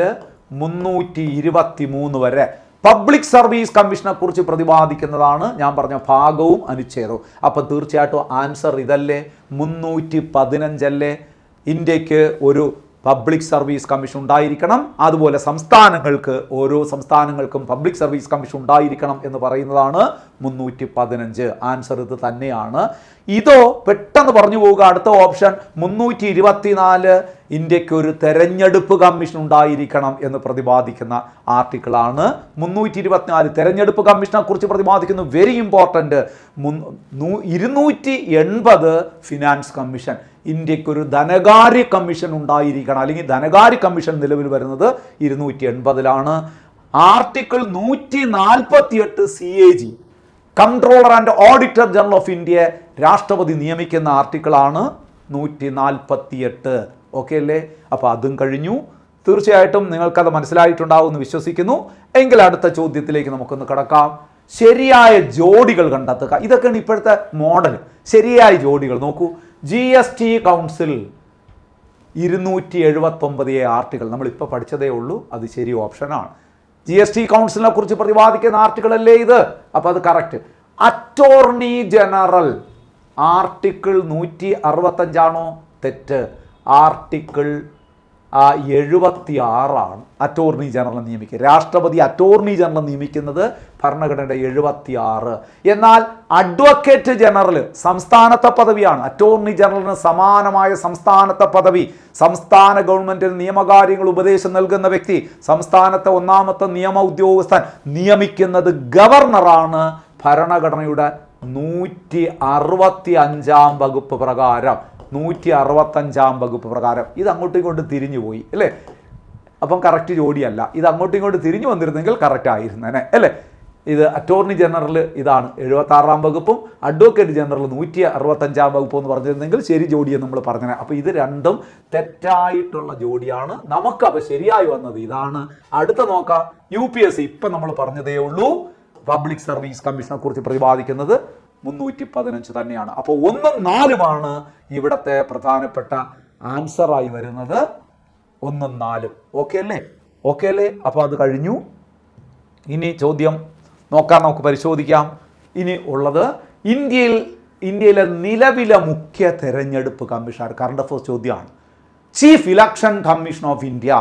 323 വരെ പബ്ലിക് സർവീസ് കമ്മീഷനെ കുറിച്ച് പ്രതിപാദിക്കുന്നതാണ് ഞാൻ പറഞ്ഞ ഭാഗവും അനുച്ഛേദവും. അപ്പം തീർച്ചയായിട്ടും ആൻസർ ഇതല്ലേ? 315 അല്ലേ? ഇന്ത്യക്ക് ഒരു പബ്ലിക് സർവീസ് കമ്മീഷൻ ഉണ്ടായിരിക്കണം. അതുപോലെ സംസ്ഥാനങ്ങൾക്ക്, ഓരോ സംസ്ഥാനങ്ങൾക്കും പബ്ലിക് സർവീസ് കമ്മീഷൻ ഉണ്ടായിരിക്കണം എന്ന് പറയുന്നതാണ് 315. ആൻസർ ഇത് തന്നെയാണ്. ഇതോ പെട്ടെന്ന് പറഞ്ഞു പോവുക. അടുത്ത ഓപ്ഷൻ 324, ഇന്ത്യക്ക് ഒരു തെരഞ്ഞെടുപ്പ് കമ്മീഷൻ ഉണ്ടായിരിക്കണം എന്ന് പ്രതിപാദിക്കുന്ന ആർട്ടിക്കിളാണ്. 324 തെരഞ്ഞെടുപ്പ് കമ്മീഷനെ കുറിച്ച് പ്രതിപാദിക്കുന്നു. Very important. 280 finance commission. ഇന്ത്യക്കൊരു ധനകാര്യ കമ്മീഷൻ ഉണ്ടായിരിക്കണം, അല്ലെങ്കിൽ ധനകാര്യ കമ്മീഷൻ നിലവിൽ വരുന്നത് 280-ലാണ്. Article 148 CAG, controller and auditor general of ഇന്ത്യയെ രാഷ്ട്രപതി നിയമിക്കുന്ന ആർട്ടിക്കിളാണ് 148. ഓക്കെ അല്ലേ? അപ്പോൾ അതും കഴിഞ്ഞു. തീർച്ചയായിട്ടും നിങ്ങൾക്കത് മനസ്സിലായിട്ടുണ്ടാവുമെന്ന് വിശ്വസിക്കുന്നു. എങ്കിൽ അടുത്ത ചോദ്യത്തിലേക്ക് നമുക്കൊന്ന് കടക്കാം. ശരിയായ ജോഡികൾ കണ്ടെത്തുക. ഇതൊക്കെയാണ് ഇപ്പോഴത്തെ മോഡൽ. ശരിയായ ജോഡികൾ നോക്കൂ. GST കൗൺസിൽ 279 ആർട്ടിക്കിൾ നമ്മളിപ്പോൾ പഠിച്ചതേ ഉള്ളൂ. അത് ശരി ഓപ്ഷനാണ്. GST കൗൺസിലിനെ കുറിച്ച് പ്രതിപാദിക്കുന്ന ആർട്ടിക്കിൾ അല്ലേ ഇത്? അപ്പോൾ അത് കറക്റ്റ്. അറ്റോർണി ജനറൽ ആർട്ടിക്കിൾ 165 തെറ്റ്. ആർട്ടിക്കിൾ 76 അറ്റോർണി ജനറൽ നിയമിക്കുക. രാഷ്ട്രപതി അറ്റോർണി ജനറൽ നിയമിക്കുന്നത് ഭരണഘടനയുടെ 76. എന്നാൽ അഡ്വക്കേറ്റ് ജനറൽ സംസ്ഥാനത്തെ പദവിയാണ്. അറ്റോർണി ജനറലിന് സമാനമായ സംസ്ഥാനത്തെ പദവി, സംസ്ഥാന ഗവൺമെന്റിന് നിയമകാര്യങ്ങൾ ഉപദേശം നൽകുന്ന വ്യക്തി, സംസ്ഥാനത്തെ ഒന്നാമത്തെ നിയമ ഉദ്യോഗസ്ഥൻ നിയമിക്കുന്നത് ഗവർണറാണ്. ഭരണഘടനയുടെ 165 വകുപ്പ് പ്രകാരം 165 വകുപ്പ് പ്രകാരം. ഇത് അങ്ങോട്ടും ഇങ്ങോട്ടും തിരിഞ്ഞു പോയി അല്ലേ? അപ്പം കറക്റ്റ് ജോഡിയല്ല. ഇത് അങ്ങോട്ടും ഇങ്ങോട്ടും തിരിഞ്ഞു വന്നിരുന്നെങ്കിൽ കറക്റ്റ് ആയിരുന്നേനെ അല്ലേ? ഇത് അറ്റോർണി ജനറൽ ഇതാണ് 76 വകുപ്പും അഡ്വക്കേറ്റ് ജനറൽ 165 വകുപ്പും എന്ന് പറഞ്ഞിരുന്നെങ്കിൽ ശരി ജോഡിയെന്ന് നമ്മൾ പറഞ്ഞത്. അപ്പോൾ ഇത് രണ്ടും തെറ്റായിട്ടുള്ള ജോഡിയാണ്. നമുക്ക് അപ്പോൾ ശരിയായി വന്നത് ഇതാണ്. അടുത്ത നോക്കാം. UPSC ഇപ്പം നമ്മൾ പറഞ്ഞതേ ഉള്ളൂ. പബ്ലിക് സർവീസ് കമ്മീഷനെ കുറിച്ച് പ്രതിപാദിക്കുന്നത് 315 തന്നെയാണ്. അപ്പോൾ 1ഉം 4ഉമാണ് ഇവിടത്തെ പ്രധാനപ്പെട്ട ആൻസറായി വരുന്നത്. 1ഉം 4ഉം ഓക്കെ അല്ലേ? ഓക്കെ അല്ലേ? അപ്പോൾ അത് കഴിഞ്ഞു. ഇനി ചോദ്യം നോക്കാം, നമുക്ക് പരിശോധിക്കാം. ഇനി ഉള്ളത് ഇന്ത്യയിലെ നിലവിലെ മുഖ്യ തെരഞ്ഞെടുപ്പ് കമ്മീഷണർ. കറണ്ട് അഫയേഴ്സ് ചോദ്യമാണ്. Chief election commission of India.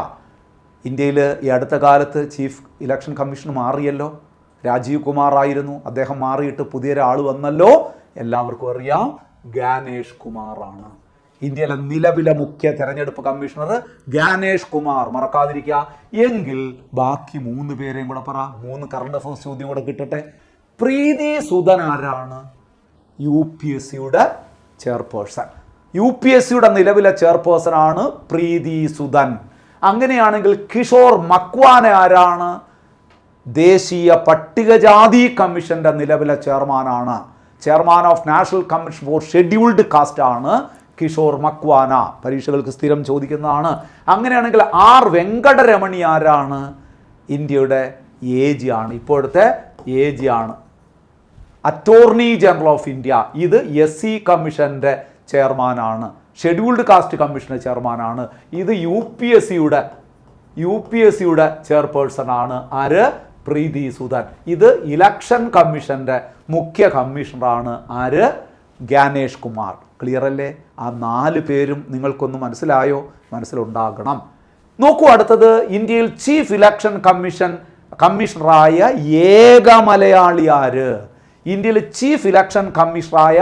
ഇന്ത്യയിൽ ഈ അടുത്ത കാലത്ത് ചീഫ് ഇലക്ഷൻ കമ്മീഷൻ മാറിയല്ലോ. രാജീവ് കുമാർ ആയിരുന്നു, അദ്ദേഹം മാറിയിട്ട് പുതിയൊരാൾ വന്നല്ലോ. എല്ലാവർക്കും അറിയാം, ഗാനേഷ് കുമാറാണ് ഇന്ത്യയിലെ നിലവിലെ മുഖ്യ തെരഞ്ഞെടുപ്പ് കമ്മീഷണർ. ഗാനേഷ് കുമാർ മറക്കാതിരിക്കുക. എങ്കിൽ ബാക്കി 3 പേരെയും കൂടെ പറ. 3 കറണ്ട് അഫയേഴ്സ് ചോദ്യം കൂടെ കിട്ടട്ടെ. പ്രീതി സുദൻ ആരാണ്? UPSCയുടെ ചെയർപേഴ്സൺ. UPSCയുടെ നിലവിലെ ചെയർപേഴ്സൺ ആണ് പ്രീതി സുദൻ. അങ്ങനെയാണെങ്കിൽ കിഷോർ മക്വാന ആരാണ്? ദേശീയ പട്ടികജാതി കമ്മീഷന്റെ നിലവിലെ ചെയർമാനാണ്. Chairman of national commission for scheduled cast ആണ് കിഷോർ മക്വാന. പരീക്ഷകൾക്ക് സ്ഥിരം ചോദിക്കുന്നതാണ്. അങ്ങനെയാണെങ്കിൽ R വെങ്കടരമണി ആരാണ്? ഇന്ത്യയുടെ AG ആണ്, ഇപ്പോഴത്തെ AG ആണ്, അറ്റോർണി ജനറൽ ഓഫ് ഇന്ത്യ. ഇത് SC കമ്മീഷന്റെ ചെയർമാനാണ്, ഷെഡ്യൂൾഡ് കാസ്റ്റ് കമ്മീഷന്റെ ചെയർമാനാണ്. ഇത് UPSCയുടെ ചെയർപേഴ്സൺ ആണ്. ആര്? പ്രീതി സുദൻ. ഇത് ഇലക്ഷൻ കമ്മീഷന്റെ മുഖ്യ കമ്മീഷണറാണ്. ആര്? ഗാനേഷ് കുമാർ. ക്ലിയർ അല്ലേ? ആ 4 പേരും നിങ്ങൾക്കൊന്ന് മനസ്സിലായോ? മനസ്സിലുണ്ടാകണം. നോക്കൂ, അടുത്തത് ഇന്ത്യയിൽ ചീഫ് ഇലക്ഷൻ കമ്മീഷണറായ ഏക മലയാളി ആര്? ഇന്ത്യയിൽ ചീഫ് ഇലക്ഷൻ കമ്മീഷണറായ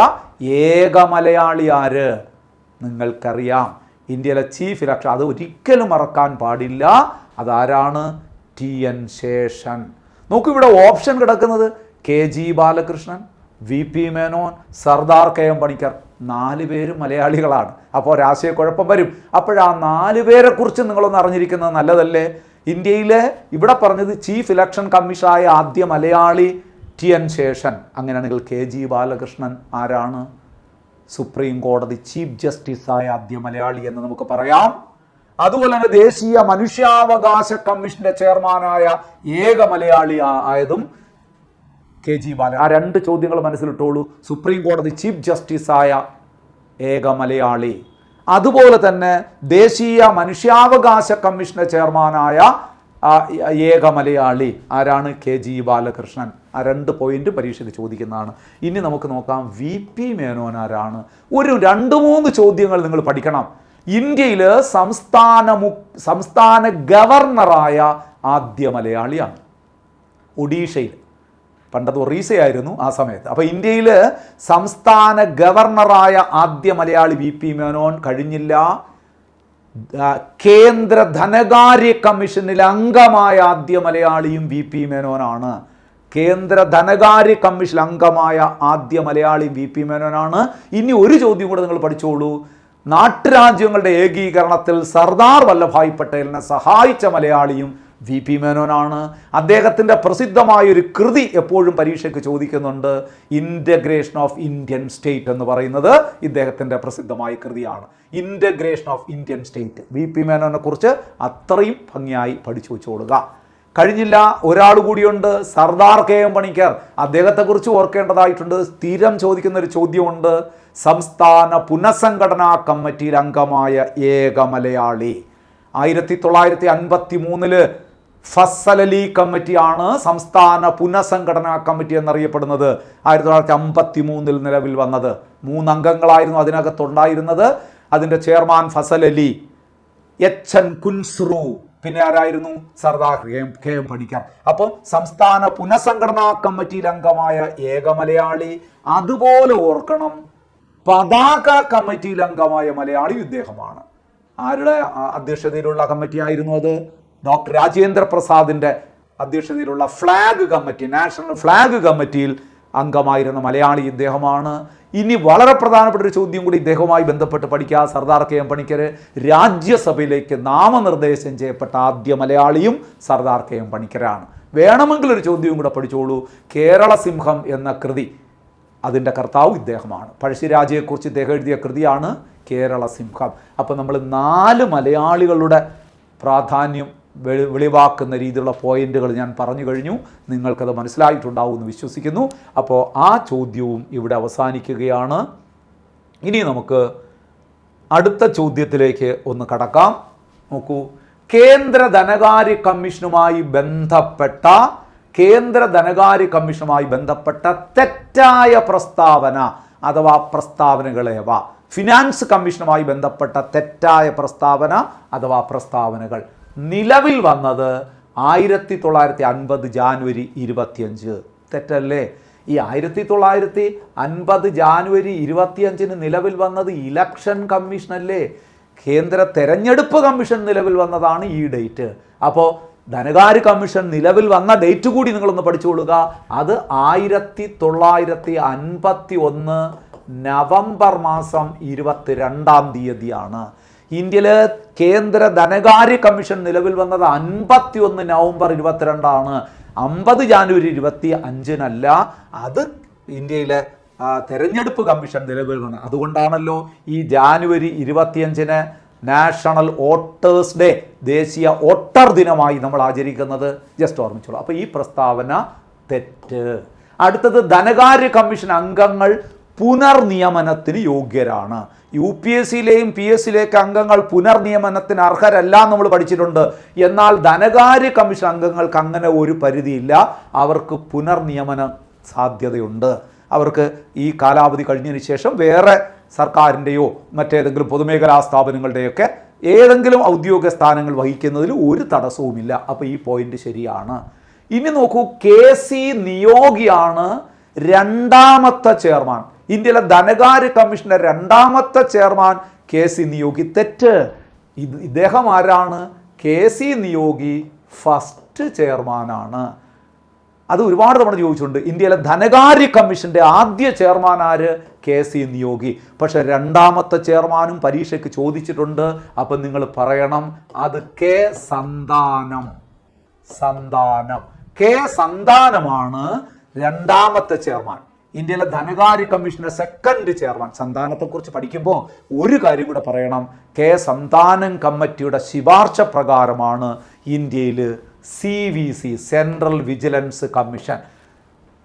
ഏക മലയാളി ആര്? നിങ്ങൾക്കറിയാം, ഇന്ത്യയിലെ ചീഫ് ഇലക്ഷൻ, അത് ഒരിക്കലും മറക്കാൻ പാടില്ല. അതാരാണ്? TN ശേഷൻ. നോക്കൂ, ഇവിടെ ഓപ്ഷൻ കിടക്കുന്നത് KG Balakrishnan, VP Menon, Sardar KM Panicker. 4 പേരും മലയാളികളാണ്. അപ്പോൾ രാശിയക്കുഴപ്പം വരും. അപ്പോഴാ 4 പേരെ കുറിച്ച് നിങ്ങളൊന്ന് അറിഞ്ഞിരിക്കുന്നത് നല്ലതല്ലേ? ഇന്ത്യയിലെ ഇവിടെ പറഞ്ഞത് ചീഫ് ഇലക്ഷൻ കമ്മീഷനായ ആദ്യ മലയാളി TN ശേഷൻ. അങ്ങനെയാണെങ്കിൽ KG ബാലകൃഷ്ണൻ ആരാണ്? സുപ്രീം കോടതി ചീഫ് ജസ്റ്റിസായ ആദ്യ മലയാളി എന്ന് നമുക്ക് പറയാം. അതുപോലെ തന്നെ ദേശീയ മനുഷ്യാവകാശ കമ്മീഷന്റെ ചെയർമാനായ ഏക മലയാളി ആയതും KG ബാല. ആ 2 ചോദ്യങ്ങൾ മനസ്സിലിട്ടോളൂ. സുപ്രീം കോടതി ചീഫ് ജസ്റ്റിസായ ഏക മലയാളി. അതുപോലെ തന്നെ ദേശീയ മനുഷ്യാവകാശ കമ്മീഷന്റെ ചെയർമാനായ ഏക മലയാളി ആരാണ്? KG ബാലകൃഷ്ണൻ. ആ 2 പോയിന്റ് പരീക്ഷയ്ക്ക് ചോദിക്കുന്നതാണ്. ഇനി നമുക്ക് നോക്കാം VP മേനോൻ ആരാണ്? ഒരു 2-3 ചോദ്യങ്ങൾ നിങ്ങൾ പഠിക്കണം. ഇന്ത്യയിൽ സംസ്ഥാന ഗവർണറായ ആദ്യ മലയാളിയാണ്. ഒഡീഷയിൽ, പണ്ടത് ഒറീസയായിരുന്നു ആ സമയത്ത്. അപ്പോൾ ഇന്ത്യയിൽ സംസ്ഥാന ഗവർണറായ ആദ്യ മലയാളി VP മേനോൻ. കഴിഞ്ഞില്ല, കേന്ദ്ര ധനകാര്യ കമ്മീഷനിൽ അംഗമായ ആദ്യ മലയാളിയും VP മേനോനാണ്. കേന്ദ്ര ധനകാര്യ കമ്മീഷൻ അംഗമായ ആദ്യ മലയാളിയും VP മേനോനാണ്. ഇനി ഒരു ചോദ്യം കൂടെ നിങ്ങൾ പഠിച്ചോളൂ. നാട്ടുരാജ്യങ്ങളുടെ ഏകീകരണത്തിൽ സർദാർ വല്ലഭായ് പട്ടേലിനെ സഹായിച്ച മലയാളിയും VP മേനോനാണ്. അദ്ദേഹത്തിൻ്റെ പ്രസിദ്ധമായൊരു കൃതി എപ്പോഴും പരീക്ഷയ്ക്ക് ചോദിക്കുന്നുണ്ട്. ഇൻ്റഗ്രേഷൻ ഓഫ് ഇന്ത്യൻ സ്റ്റേറ്റ് എന്ന് പറയുന്നത് ഇദ്ദേഹത്തിൻ്റെ പ്രസിദ്ധമായ കൃതിയാണ്. Integration of Indian state. VP മേനോനെ കുറിച്ച് അത്രയും ഭംഗിയായി പഠിച്ചു വെച്ചോളുക. കഴിഞ്ഞില്ല, ഒരാൾ കൂടിയുണ്ട്, സർദാർ KM പണിക്കർ. അദ്ദേഹത്തെക്കുറിച്ച് ഓർക്കേണ്ടതായിട്ടുണ്ട്. സ്ഥിരം ചോദിക്കുന്ന ഒരു ചോദ്യമുണ്ട്. സംസ്ഥാന പുനഃസംഘടനാ കമ്മിറ്റിയിൽ അംഗമായ ഏക മലയാളി. 1953 ഫസൽ അലി കമ്മിറ്റിയാണ് സംസ്ഥാന പുനഃസംഘടനാ കമ്മിറ്റി എന്നറിയപ്പെടുന്നത്. 1953 നിലവിൽ വന്നത്. 3 അംഗങ്ങളായിരുന്നു അതിനകത്തുണ്ടായിരുന്നത്. അതിൻ്റെ ചെയർമാൻ ഫസൽ അലി. എച്ച്.എൻ. കുൻസ്രു, പിന്നെ ആരായിരുന്നു? Sardar K M Panicker. അപ്പോൾ സംസ്ഥാന പുനഃസംഘടനാ കമ്മിറ്റിയിൽ അംഗമായ ഏക മലയാളി. അതുപോലെ ഓർക്കണം, പതാക കമ്മിറ്റിയിൽ അംഗമായ മലയാളി ഇദ്ദേഹമാണ്. ആരുടെ അധ്യക്ഷതയിലുള്ള കമ്മിറ്റി ആയിരുന്നു അത്? ഡോക്ടർ രാജേന്ദ്ര പ്രസാദിന്റെ അധ്യക്ഷതയിലുള്ള ഫ്ലാഗ് കമ്മിറ്റി, നാഷണൽ ഫ്ലാഗ് കമ്മിറ്റിയിൽ അംഗമായിരുന്ന മലയാളി ഇദ്ദേഹമാണ്. ഇനി വളരെ പ്രധാനപ്പെട്ട ഒരു ചോദ്യം കൂടി ഇദ്ദേഹവുമായി ബന്ധപ്പെട്ട് പഠിക്കുക. സർദാർ കെ എം പണിക്കർ രാജ്യസഭയിലേക്ക് നാമനിർദ്ദേശം ചെയ്യപ്പെട്ട ആദ്യ മലയാളിയും സർദാർ കെ എം പണിക്കരാണ്. വേണമെങ്കിൽ ഒരു ചോദ്യവും കൂടെ പഠിച്ചോളൂ. കേരള സിംഹം എന്ന കൃതി, അതിൻ്റെ കർത്താവ് ഇദ്ദേഹമാണ്. പഴശ്ശിരാജയെക്കുറിച്ച് ഇദ്ദേഹം എഴുതിയ കൃതിയാണ് കേരള സിംഹം. അപ്പോൾ നമ്മൾ 4 മലയാളികളുടെ പ്രാധാന്യം വെളിവാക്കുന്ന രീതിയിലുള്ള പോയിന്റുകൾ ഞാൻ പറഞ്ഞു കഴിഞ്ഞു. നിങ്ങൾക്കത് മനസ്സിലായിട്ടുണ്ടാവും എന്ന് വിശ്വസിക്കുന്നു. അപ്പോൾ ആ ചോദ്യവും ഇവിടെ അവസാനിക്കുകയാണ്. ഇനി നമുക്ക് അടുത്ത ചോദ്യത്തിലേക്ക് ഒന്ന് കടക്കാം. നോക്കൂ, കേന്ദ്ര ധനകാര്യ കമ്മീഷനുമായി ബന്ധപ്പെട്ട തെറ്റായ പ്രസ്താവന അഥവാ പ്രസ്താവനകളേവ. ഫിനാൻസ് കമ്മീഷനുമായി ബന്ധപ്പെട്ട തെറ്റായ പ്രസ്താവന അഥവാ പ്രസ്താവനകൾ. നിലവിൽ വന്നത് 1950 ജാനുവരി 25. തെറ്റല്ലേ? ഈ 1950 ജാനുവരി 25 നിലവിൽ വന്നത് ഇലക്ഷൻ കമ്മീഷനല്ലേ? കേന്ദ്ര തെരഞ്ഞെടുപ്പ് കമ്മീഷൻ നിലവിൽ വന്നതാണ് ഈ ഡേറ്റ്. അപ്പോൾ ധനകാര്യ കമ്മീഷൻ നിലവിൽ വന്ന ഡേറ്റ് കൂടി നിങ്ങളൊന്ന് പഠിച്ചുകൊള്ളുക. അത് 1951 നവംബർ മാസം 22-ാം തീയതിയാണ്. ഇന്ത്യയിൽ കേന്ദ്ര ധനകാര്യ കമ്മീഷൻ നിലവിൽ വന്നത് 51 നവംബർ 22 50 ജാനുവരി 25 അത് ഇന്ത്യയിലെ തെരഞ്ഞെടുപ്പ് കമ്മീഷൻ നിലവിൽ വന്നത്. അതുകൊണ്ടാണല്ലോ ഈ ജാനുവരി 25 നാഷണൽ വോട്ടേഴ്സ് ഡേ, ദേശീയ വോട്ടർ ദിനമായി നമ്മൾ ആചരിക്കുന്നത്. ജസ്റ്റ് ഓർമ്മിച്ചോളൂ. അപ്പോൾ ഈ പ്രസ്താവന തെറ്റ്. അടുത്തത്, ധനകാര്യ കമ്മീഷൻ അംഗങ്ങൾ പുനർനിയമനത്തിന് യോഗ്യരാണ്. UPSCയിലെയും PSCയിലേക്ക് അംഗങ്ങൾ പുനർനിയമനത്തിന് അർഹരല്ല നമ്മൾ പഠിച്ചിട്ടുണ്ട്. എന്നാൽ ധനകാര്യ കമ്മീഷൻ അംഗങ്ങൾക്ക് അങ്ങനെ ഒരു പരിധിയില്ല. അവർക്ക് പുനർനിയമന സാധ്യതയുണ്ട്. അവർക്ക് ഈ കാലാവധി കഴിഞ്ഞതിന് ശേഷം വേറെ സർക്കാരിൻ്റെയോ മറ്റേതെങ്കിലും പൊതുമേഖലാ സ്ഥാപനങ്ങളുടെയൊക്കെ ഏതെങ്കിലും ഔദ്യോഗിക സ്ഥാനങ്ങൾ വഹിക്കുന്നതിൽ ഒരു തടസ്സവുമില്ല. അപ്പോൾ ഈ പോയിന്റ് ശരിയാണ്. ഇനി നോക്കൂ, KC നിയോഗിയാണ് 2ാമത്തെ ചെയർമാൻ. ഇന്ത്യയിലെ ധനകാര്യ കമ്മീഷന്റെ 2ാമത്തെ ചെയർമാൻ KC നിയോഗി. തെറ്റ്. ഇദ്ദേഹം ആരാണ്? KC നിയോഗി ഫസ്റ്റ് ചെയർമാനാണ്. അത് ഒരുപാട് തവണ ചോദിച്ചിട്ടുണ്ട്. ഇന്ത്യയിലെ ധനകാര്യ കമ്മീഷന്റെ ആദ്യ ചെയർമാൻ ആര്? KC നിയോഗി. പക്ഷെ 2ാമത്തെ ചെയർമാനും പരീക്ഷയ്ക്ക് ചോദിച്ചിട്ടുണ്ട്. അപ്പം നിങ്ങൾ പറയണം അത് K സന്താനം. K സന്താനമാണ് 2ാമത്തെ ചെയർമാൻ. ഇന്ത്യയിലെ ധനകാര്യ കമ്മീഷന്റെ 2nd ചെയർമാൻ. സന്താനത്തെക്കുറിച്ച് പഠിക്കുമ്പോൾ ഒരു കാര്യം കൂടെ പറയണം. K സന്താനം കമ്മിറ്റിയുടെ ശുപാർശ പ്രകാരമാണ് ഇന്ത്യയിൽ CVC, സെൻട്രൽ വിജിലൻസ് കമ്മീഷൻ,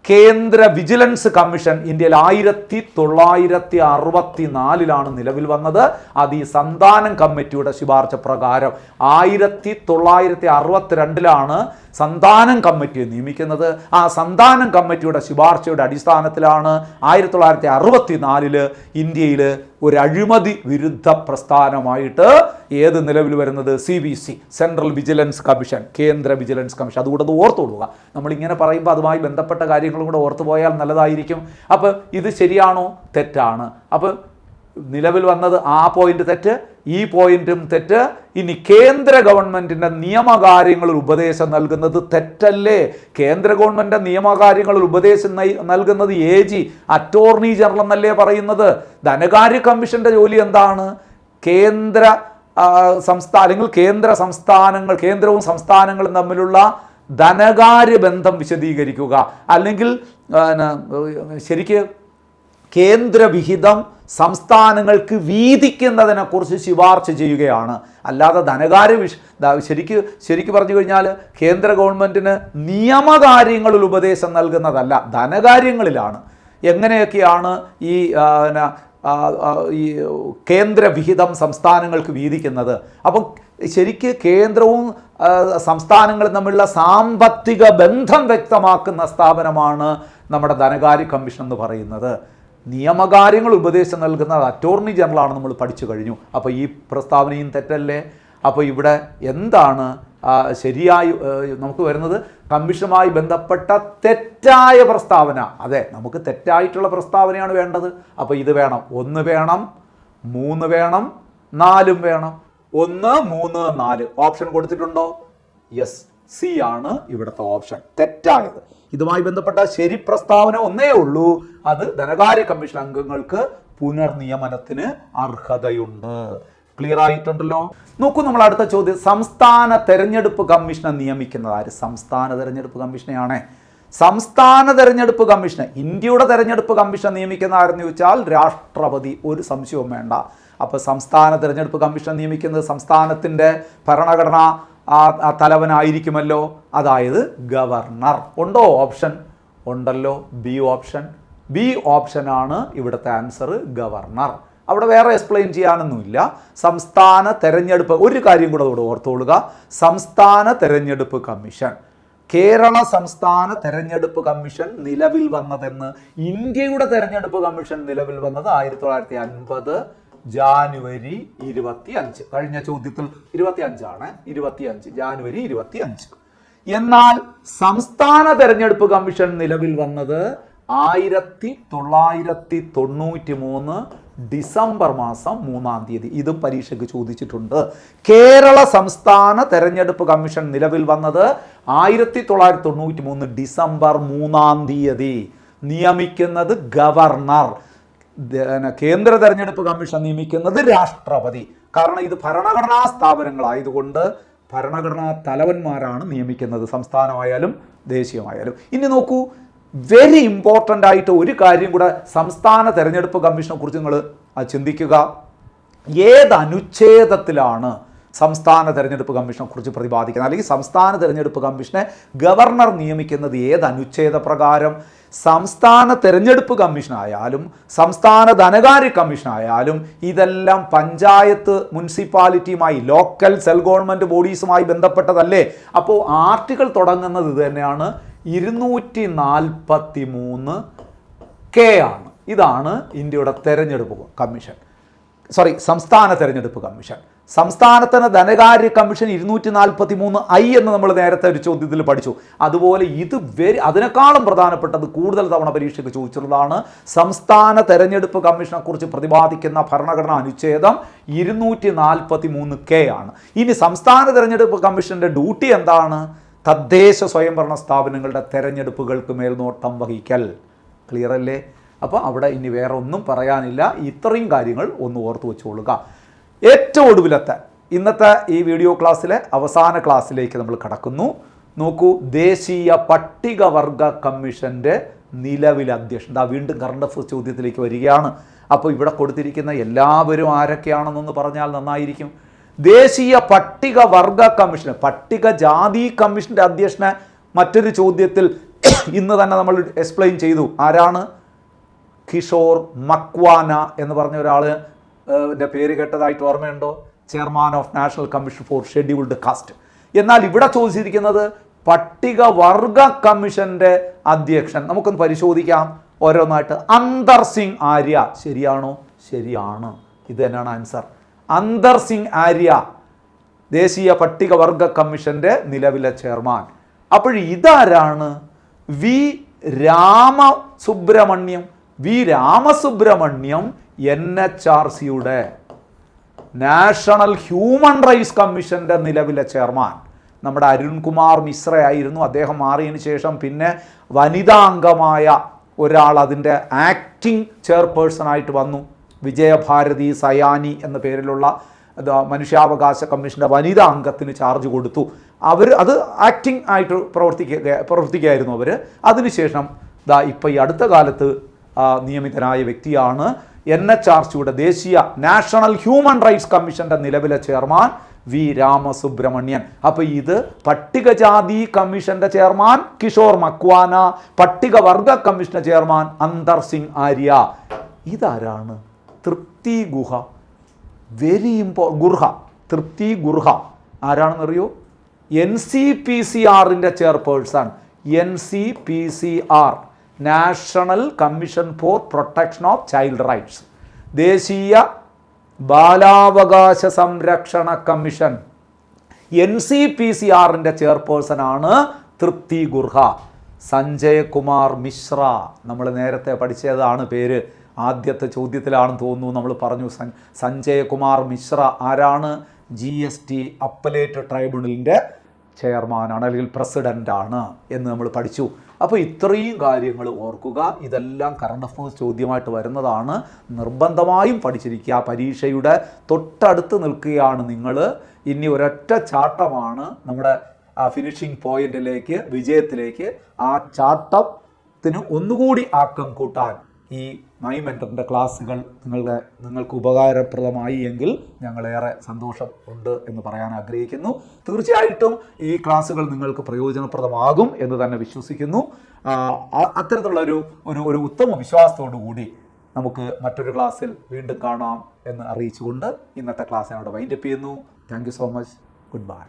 കേന്ദ്ര വിജിലൻസ് കമ്മീഷൻ ഇന്ത്യയിൽ 1964 നിലവിൽ വന്നത്. അത് ഈ സന്താനം കമ്മിറ്റിയുടെ ശുപാർശ പ്രകാരം 1962 സന്താനം കമ്മിറ്റിയെ നിയമിക്കുന്നത്. ആ സന്താനം കമ്മിറ്റിയുടെ ശുപാർശയുടെ അടിസ്ഥാനത്തിലാണ് 1964 ഇന്ത്യയിൽ ഒരു അഴിമതി വിരുദ്ധ പ്രസ്ഥാനമായിട്ട് ഏത് നിലവിൽ വരുന്നത്? CVC, സെൻട്രൽ വിജിലൻസ് കമ്മീഷൻ, കേന്ദ്ര വിജിലൻസ് കമ്മീഷൻ. അതുകൂടെ അത് ഓർത്തോളുക. നമ്മളിങ്ങനെ പറയുമ്പോൾ അതുമായി ബന്ധപ്പെട്ട കാര്യങ്ങളും കൂടെ ഓർത്തു പോയാൽ നല്ലതായിരിക്കും. അപ്പോൾ ഇത് ശരിയാണോ? തെറ്റാണ്. അപ്പോൾ നിലവിൽ വന്നത് ആ പോയിന്റ് തെറ്റ്, ഈ പോയിന്റും തെറ്റ്. ഇനി കേന്ദ്ര ഗവൺമെന്റിന്റെ നിയമകാര്യങ്ങളിൽ ഉപദേശം നൽകുന്നത് തെറ്റല്ലേ? കേന്ദ്ര ഗവൺമെന്റിന്റെ നിയമകാര്യങ്ങളിൽ ഉപദേശം നൽകുന്നത് AG, അറ്റോർണി ജനറൽ എന്നല്ലേ പറയുന്നത്. ധനകാര്യ കമ്മീഷന്റെ ജോലി എന്താണ്? അല്ലെങ്കിൽ കേന്ദ്രവും സംസ്ഥാനങ്ങളും തമ്മിലുള്ള ധനകാര്യ ബന്ധം വിശദീകരിക്കുക, അല്ലെങ്കിൽ ശരിക്ക് കേന്ദ്രവിഹിതം സംസ്ഥാനങ്ങൾക്ക് വീതിക്കുന്നതിനെക്കുറിച്ച് ശുപാർശ ചെയ്യുകയാണ്. അല്ലാതെ ശരിക്ക് പറഞ്ഞു കഴിഞ്ഞാൽ കേന്ദ്ര ഗവൺമെൻറ്റിന് നിയമകാര്യങ്ങളിൽ ഉപദേശം നൽകുന്നതല്ല, ധനകാര്യങ്ങളിലാണ്. എങ്ങനെയൊക്കെയാണ് ഈ കേന്ദ്രവിഹിതം സംസ്ഥാനങ്ങൾക്ക് വീതിക്കുന്നത്? അപ്പം ശരിക്ക് കേന്ദ്രവും സംസ്ഥാനങ്ങളും തമ്മിലുള്ള സാമ്പത്തിക ബന്ധം വ്യക്തമാക്കുന്ന സ്ഥാപനമാണ് നമ്മുടെ ധനകാര്യ കമ്മീഷൻ എന്ന് പറയുന്നത്. നിയമകാര്യങ്ങൾ ഉപദേശം നൽകുന്നത് അറ്റോർണി ജനറലാണ്, നമ്മൾ പഠിച്ചു കഴിഞ്ഞു. അപ്പോൾ ഈ പ്രസ്താവനയും തെറ്റല്ലേ? അപ്പോൾ ഇവിടെ എന്താണ് ശരിയായി നമുക്ക് വരുന്നത്? കമ്മീഷനുമായി ബന്ധപ്പെട്ട തെറ്റായ പ്രസ്താവന. അതെ, നമുക്ക് തെറ്റായിട്ടുള്ള പ്രസ്താവനയാണ് വേണ്ടത്. അപ്പോൾ ഇത് വേണം, 1 വേണം, 3 വേണം, 4 വേണം. 1, 3, 4 ഓപ്ഷൻ കൊടുത്തിട്ടുണ്ടോ? യെസ്, സി ആണ് ഇവിടുത്തെ ഓപ്ഷൻ തെറ്റായത്. ഇതുമായി ബന്ധപ്പെട്ട ശരി പ്രസ്താവന ഒന്നേ ഉള്ളൂ, അത് ധനകാര്യ കമ്മീഷൻ അംഗങ്ങൾക്ക് പുനർനിയമനത്തിന് അർഹതയുണ്ട്. ക്ലിയർ ആയിട്ടുണ്ടല്ലോ? നോക്കൂ, നമ്മൾ അടുത്ത ചോദ്യം. സംസ്ഥാന തെരഞ്ഞെടുപ്പ് കമ്മീഷനെ നിയമിക്കുന്നത് ആര്? സംസ്ഥാന തെരഞ്ഞെടുപ്പ് കമ്മീഷനെയാണ്. സംസ്ഥാന തെരഞ്ഞെടുപ്പ് കമ്മീഷനെ, ഇന്ത്യയുടെ തെരഞ്ഞെടുപ്പ് കമ്മീഷൻ നിയമിക്കുന്ന ആരെന്ന് ചോദിച്ചാൽ രാഷ്ട്രപതി, ഒരു സംശയവും വേണ്ട. അപ്പോൾ സംസ്ഥാന തെരഞ്ഞെടുപ്പ് കമ്മീഷൻ നിയമിക്കുന്നത് സംസ്ഥാനത്തിൻ്റെ ഭരണഘടനാ തലവനായിരിക്കുമല്ലോ, അതായത് ഗവർണർ. ഉണ്ടോ ഓപ്ഷൻ? ഉണ്ടല്ലോ, ബി ഓപ്ഷൻ. ബി ഓപ്ഷനാണ് ഇവിടുത്തെ ആൻസർ, ഗവർണർ. അവിടെ വേറെ എക്സ്പ്ലെയിൻ ചെയ്യാനൊന്നുമില്ല. സംസ്ഥാന തെരഞ്ഞെടുപ്പ്, ഒരു കാര്യം കൂടെ അവിടെ ഓർത്തുകൊള്ളുക, സംസ്ഥാന തെരഞ്ഞെടുപ്പ് കമ്മീഷൻ, കേരള സംസ്ഥാന തെരഞ്ഞെടുപ്പ് കമ്മീഷൻ നിലവിൽ വന്നതെന്ന്, ഇന്ത്യയുടെ തെരഞ്ഞെടുപ്പ് കമ്മീഷൻ നിലവിൽ വന്നത് 1950 ജാനുവരി 25. കഴിഞ്ഞ ചോദ്യത്തിൽ 25 ജാനുവരി 25. എന്നാൽ സംസ്ഥാന തെരഞ്ഞെടുപ്പ് കമ്മീഷൻ നിലവിൽ വന്നത് 1993 ഡിസംബർ മാസം 3-ാം തീയതി. ഇതും പരീക്ഷയ്ക്ക് ചോദിച്ചിട്ടുണ്ട്. കേരള സംസ്ഥാന തെരഞ്ഞെടുപ്പ് കമ്മീഷൻ നിലവിൽ വന്നത് 1993 ഡിസംബർ 3-ാം തീയതി. നിയമിക്കുന്നത് ഗവർണർ. കേന്ദ്ര തെരഞ്ഞെടുപ്പ് കമ്മീഷൻ നിയമിക്കുന്നത് രാഷ്ട്രപതി. കാരണം ഇത് ഭരണഘടനാ സ്ഥാപനങ്ങളായതുകൊണ്ട് ഭരണഘടനാ തലവന്മാരാണ് നിയമിക്കുന്നത്, സംസ്ഥാനമായാലും ദേശീയമായാലും. ഇനി നോക്കൂ, വെരി ഇമ്പോർട്ടൻ്റ് ആയിട്ട് ഒരു കാര്യം കൂടെ സംസ്ഥാന തെരഞ്ഞെടുപ്പ് കമ്മീഷനെ കുറിച്ച് നിങ്ങൾ ചിന്തിക്കുക. ഏത് അനുച്ഛേദത്തിലാണ് സംസ്ഥാന തെരഞ്ഞെടുപ്പ് കമ്മീഷനെ കുറിച്ച് പ്രതിപാദിക്കുന്നത്, അല്ലെങ്കിൽ സംസ്ഥാന തെരഞ്ഞെടുപ്പ് കമ്മീഷനെ ഗവർണർ നിയമിക്കുന്നത് ഏത് അനുച്ഛേദ പ്രകാരം? സംസ്ഥാന തെരഞ്ഞെടുപ്പ് കമ്മീഷനായാലും സംസ്ഥാന ധനകാര്യ കമ്മീഷനായാലും ഇതെല്ലാം പഞ്ചായത്ത് മുനിസിപ്പാലിറ്റിയുമായി, ലോക്കൽ സെൽ ഗവൺമെൻറ് ബോഡീസുമായി ബന്ധപ്പെട്ടതല്ലേ? അപ്പോൾ ആർട്ടിക്കിൾ തുടങ്ങുന്നത് ഇത് തന്നെയാണ്, 243K ആണ്. ഇതാണ് ഇന്ത്യയുടെ തെരഞ്ഞെടുപ്പ് കമ്മീഷൻ, സംസ്ഥാന തെരഞ്ഞെടുപ്പ് കമ്മീഷൻ. സംസ്ഥാനത്തിന് ധനകാര്യ കമ്മീഷൻ 243I എന്ന് നമ്മൾ നേരത്തെ ഒരു ചോദ്യത്തിൽ പഠിച്ചു. അതുപോലെ ഇത് അതിനേക്കാളും പ്രധാനപ്പെട്ടത്, കൂടുതൽ തവണ പരീക്ഷയ്ക്ക് ചോദിച്ചിട്ടുള്ളതാണ്, സംസ്ഥാന തെരഞ്ഞെടുപ്പ് കമ്മീഷനെ കുറിച്ച് പ്രതിപാദിക്കുന്ന ഭരണഘടനാ അനുച്ഛേദം 243K ആണ്. ഇനി സംസ്ഥാന തെരഞ്ഞെടുപ്പ് കമ്മീഷന്റെ ഡ്യൂട്ടി എന്താണ്? തദ്ദേശ സ്വയംഭരണ സ്ഥാപനങ്ങളുടെ തെരഞ്ഞെടുപ്പുകൾക്ക് മേൽനോട്ടം വഹിക്കൽ. ക്ലിയർ അല്ലേ? അപ്പോൾ അവിടെ ഇനി വേറെ ഒന്നും പറയാനില്ല. ഇത്രയും കാര്യങ്ങൾ ഒന്ന് ഓർത്തു വെച്ചുകൊള്ളുക. ഏറ്റവും ഒടുവിലത്തെ ഇന്നത്തെ ഈ വീഡിയോ ക്ലാസ്സിലെ അവസാന ക്ലാസ്സിലേക്ക് നമ്മൾ കടക്കുന്നു. നോക്കൂ, ദേശീയ പട്ടികവർഗ കമ്മീഷൻ്റെ നിലവിലെ അധ്യക്ഷൻ. വീണ്ടും കറണ്ട് അഫയേഴ്സ് ചോദ്യത്തിലേക്ക് വരികയാണ്. അപ്പോൾ ഇവിടെ കൊടുത്തിരിക്കുന്ന എല്ലാവരും ആരൊക്കെയാണെന്നൊന്ന് പറഞ്ഞാൽ നന്നായിരിക്കും. ദേശീയ പട്ടികവർഗ കമ്മീഷൻ, പട്ടികജാതി കമ്മീഷൻ്റെ അധ്യക്ഷനെ മറ്റൊരു ചോദ്യത്തിൽ ഇന്ന് തന്നെ നമ്മൾ എക്സ്പ്ലെയിൻ ചെയ്തു. ആരാണ്? കിഷോർ മക്വാന എന്ന് പറഞ്ഞ ഒരാളിൻ്റെ പേര് കേട്ടതായിട്ട് ഓർമ്മയുണ്ടോ? Chairman of national commission for scheduled cast. എന്നാൽ ഇവിടെ ചോദിച്ചിരിക്കുന്നത് പട്ടികവർഗ കമ്മീഷന്റെ അധ്യക്ഷൻ. നമുക്കൊന്ന് പരിശോധിക്കാം ഓരോന്നായിട്ട്. അന്തർ സിംഗ് ആര്യ. ശരിയാണോ? ശരിയാണ്. ഇത് തന്നെയാണ് ആൻസർ. അന്തർ സിംഗ് ആര്യ ദേശീയ പട്ടികവർഗ കമ്മീഷന്റെ നിലവിലെ ചെയർമാൻ. അപ്പോൾ ഇതാരാണ്? വി രാമസുബ്രഹ്മണ്യം. വി രാമസുബ്രഹ്മണ്യം NHRCയുടെ നാഷണൽ ഹ്യൂമൻ റൈറ്റ്സ് കമ്മീഷന്റെ നിലവിലെ ചെയർമാൻ. നമ്മുടെ അരുൺകുമാർ മിശ്ര ആയിരുന്നു. അദ്ദേഹം മാറിയതിന് ശേഷം പിന്നെ വനിതാ അംഗമായ ഒരാൾ അതിൻ്റെ ആക്ടിംഗ് ചെയർപേഴ്സണായിട്ട് വന്നു. വിജയഭാരതി സയാനി എന്ന പേരിലുള്ള മനുഷ്യാവകാശ കമ്മീഷൻ്റെ വനിതാ അംഗത്തിന് ചാർജ് കൊടുത്തു. അത് ആക്ടിംഗ് ആയിട്ട് പ്രവർത്തിക്കുകയായിരുന്നു അവർ. അതിനുശേഷം ഇപ്പോൾ ഈ അടുത്ത കാലത്ത് നിയമിതനായ വ്യക്തിയാണ് NHRCയുടെ ദേശീയ നാഷണൽ ഹ്യൂമൻ റൈറ്റ്സ് കമ്മീഷൻ്റെ നിലവിലെ ചെയർമാൻ വി രാമസുബ്രഹ്മണ്യൻ. അപ്പോൾ ഇത് പട്ടികജാതി കമ്മീഷന്റെ ചെയർമാൻ കിഷോർ മക്വാന, പട്ടികവർഗ കമ്മീഷന്റെ ചെയർമാൻ അന്തർ സിംഗ് ആര്യ. ഇതാരാണ്? തൃപ്തി ഗുഹ. തൃപ്തി ഗുർഹ ആരാണെന്നറിയോ? NCPCRന്റെ chairperson. NCPCR national commission for protection of child rights, ദേശീയ ബാലാവകാശ സംരക്ഷണ കമ്മീഷൻ. NCPCRന്റെ ചെയർപേഴ്സണാണ് തൃപ്തി ഗുർഹ. സഞ്ജയ് കുമാർ മിശ്ര നമ്മൾ നേരത്തെ പഠിച്ചതാണ് പേര്, ആദ്യത്തെ ചോദ്യത്തിലാണെന്ന് തോന്നുന്നു നമ്മൾ പറഞ്ഞു. സഞ്ജയ് കുമാർ മിശ്ര ആരാണ്? GST അപ്പലേറ്റ് ട്രൈബ്യൂണലിൻ്റെ ചെയർമാനാണ് അല്ലെങ്കിൽ പ്രസിഡൻ്റാണ് എന്ന് നമ്മൾ പഠിച്ചു. അപ്പോൾ ഇത്രയും കാര്യങ്ങൾ ഓർക്കുക. ഇതെല്ലാം കറണ്ട് അഫയേഴ്സ് ചോദ്യമായിട്ട് വരുന്നതാണ്. നിർബന്ധമായും പഠിച്ചിരിക്കുക. പരീക്ഷയുടെ തൊട്ടടുത്ത് നിൽക്കുകയാണ് നിങ്ങൾ. ഇനി ഒരൊറ്റ ചാട്ടമാണ് നമ്മുടെ ഫിനിഷിംഗ് പോയിന്റിലേക്ക്, വിജയത്തിലേക്ക്. ആ ചാട്ടത്തിന് ഒന്നുകൂടി ആക്കം കൂട്ടാൻ ഈ മൈ മെൻറ്ററിൻ്റെ ക്ലാസ്സുകൾ നിങ്ങൾക്ക് ഉപകാരപ്രദമായി എങ്കിൽ ഞങ്ങളേറെ സന്തോഷം ഉണ്ട് എന്ന് പറയാൻ ആഗ്രഹിക്കുന്നു. തീർച്ചയായിട്ടും ഈ ക്ലാസ്സുകൾ നിങ്ങൾക്ക് പ്രയോജനപ്രദമാകും എന്ന് തന്നെ വിശ്വസിക്കുന്നു. അത്തരത്തിലുള്ള ഒരു ഉത്തമ വിശ്വാസത്തോടു കൂടി നമുക്ക് മറ്റൊരു ക്ലാസ്സിൽ വീണ്ടും കാണാം എന്ന് അറിയിച്ചുകൊണ്ട് ഇന്നത്തെ ക്ലാസ് അവിടെ വൈൻഡപ്പ് ചെയ്യുന്നു. Thank you so much. Good bye.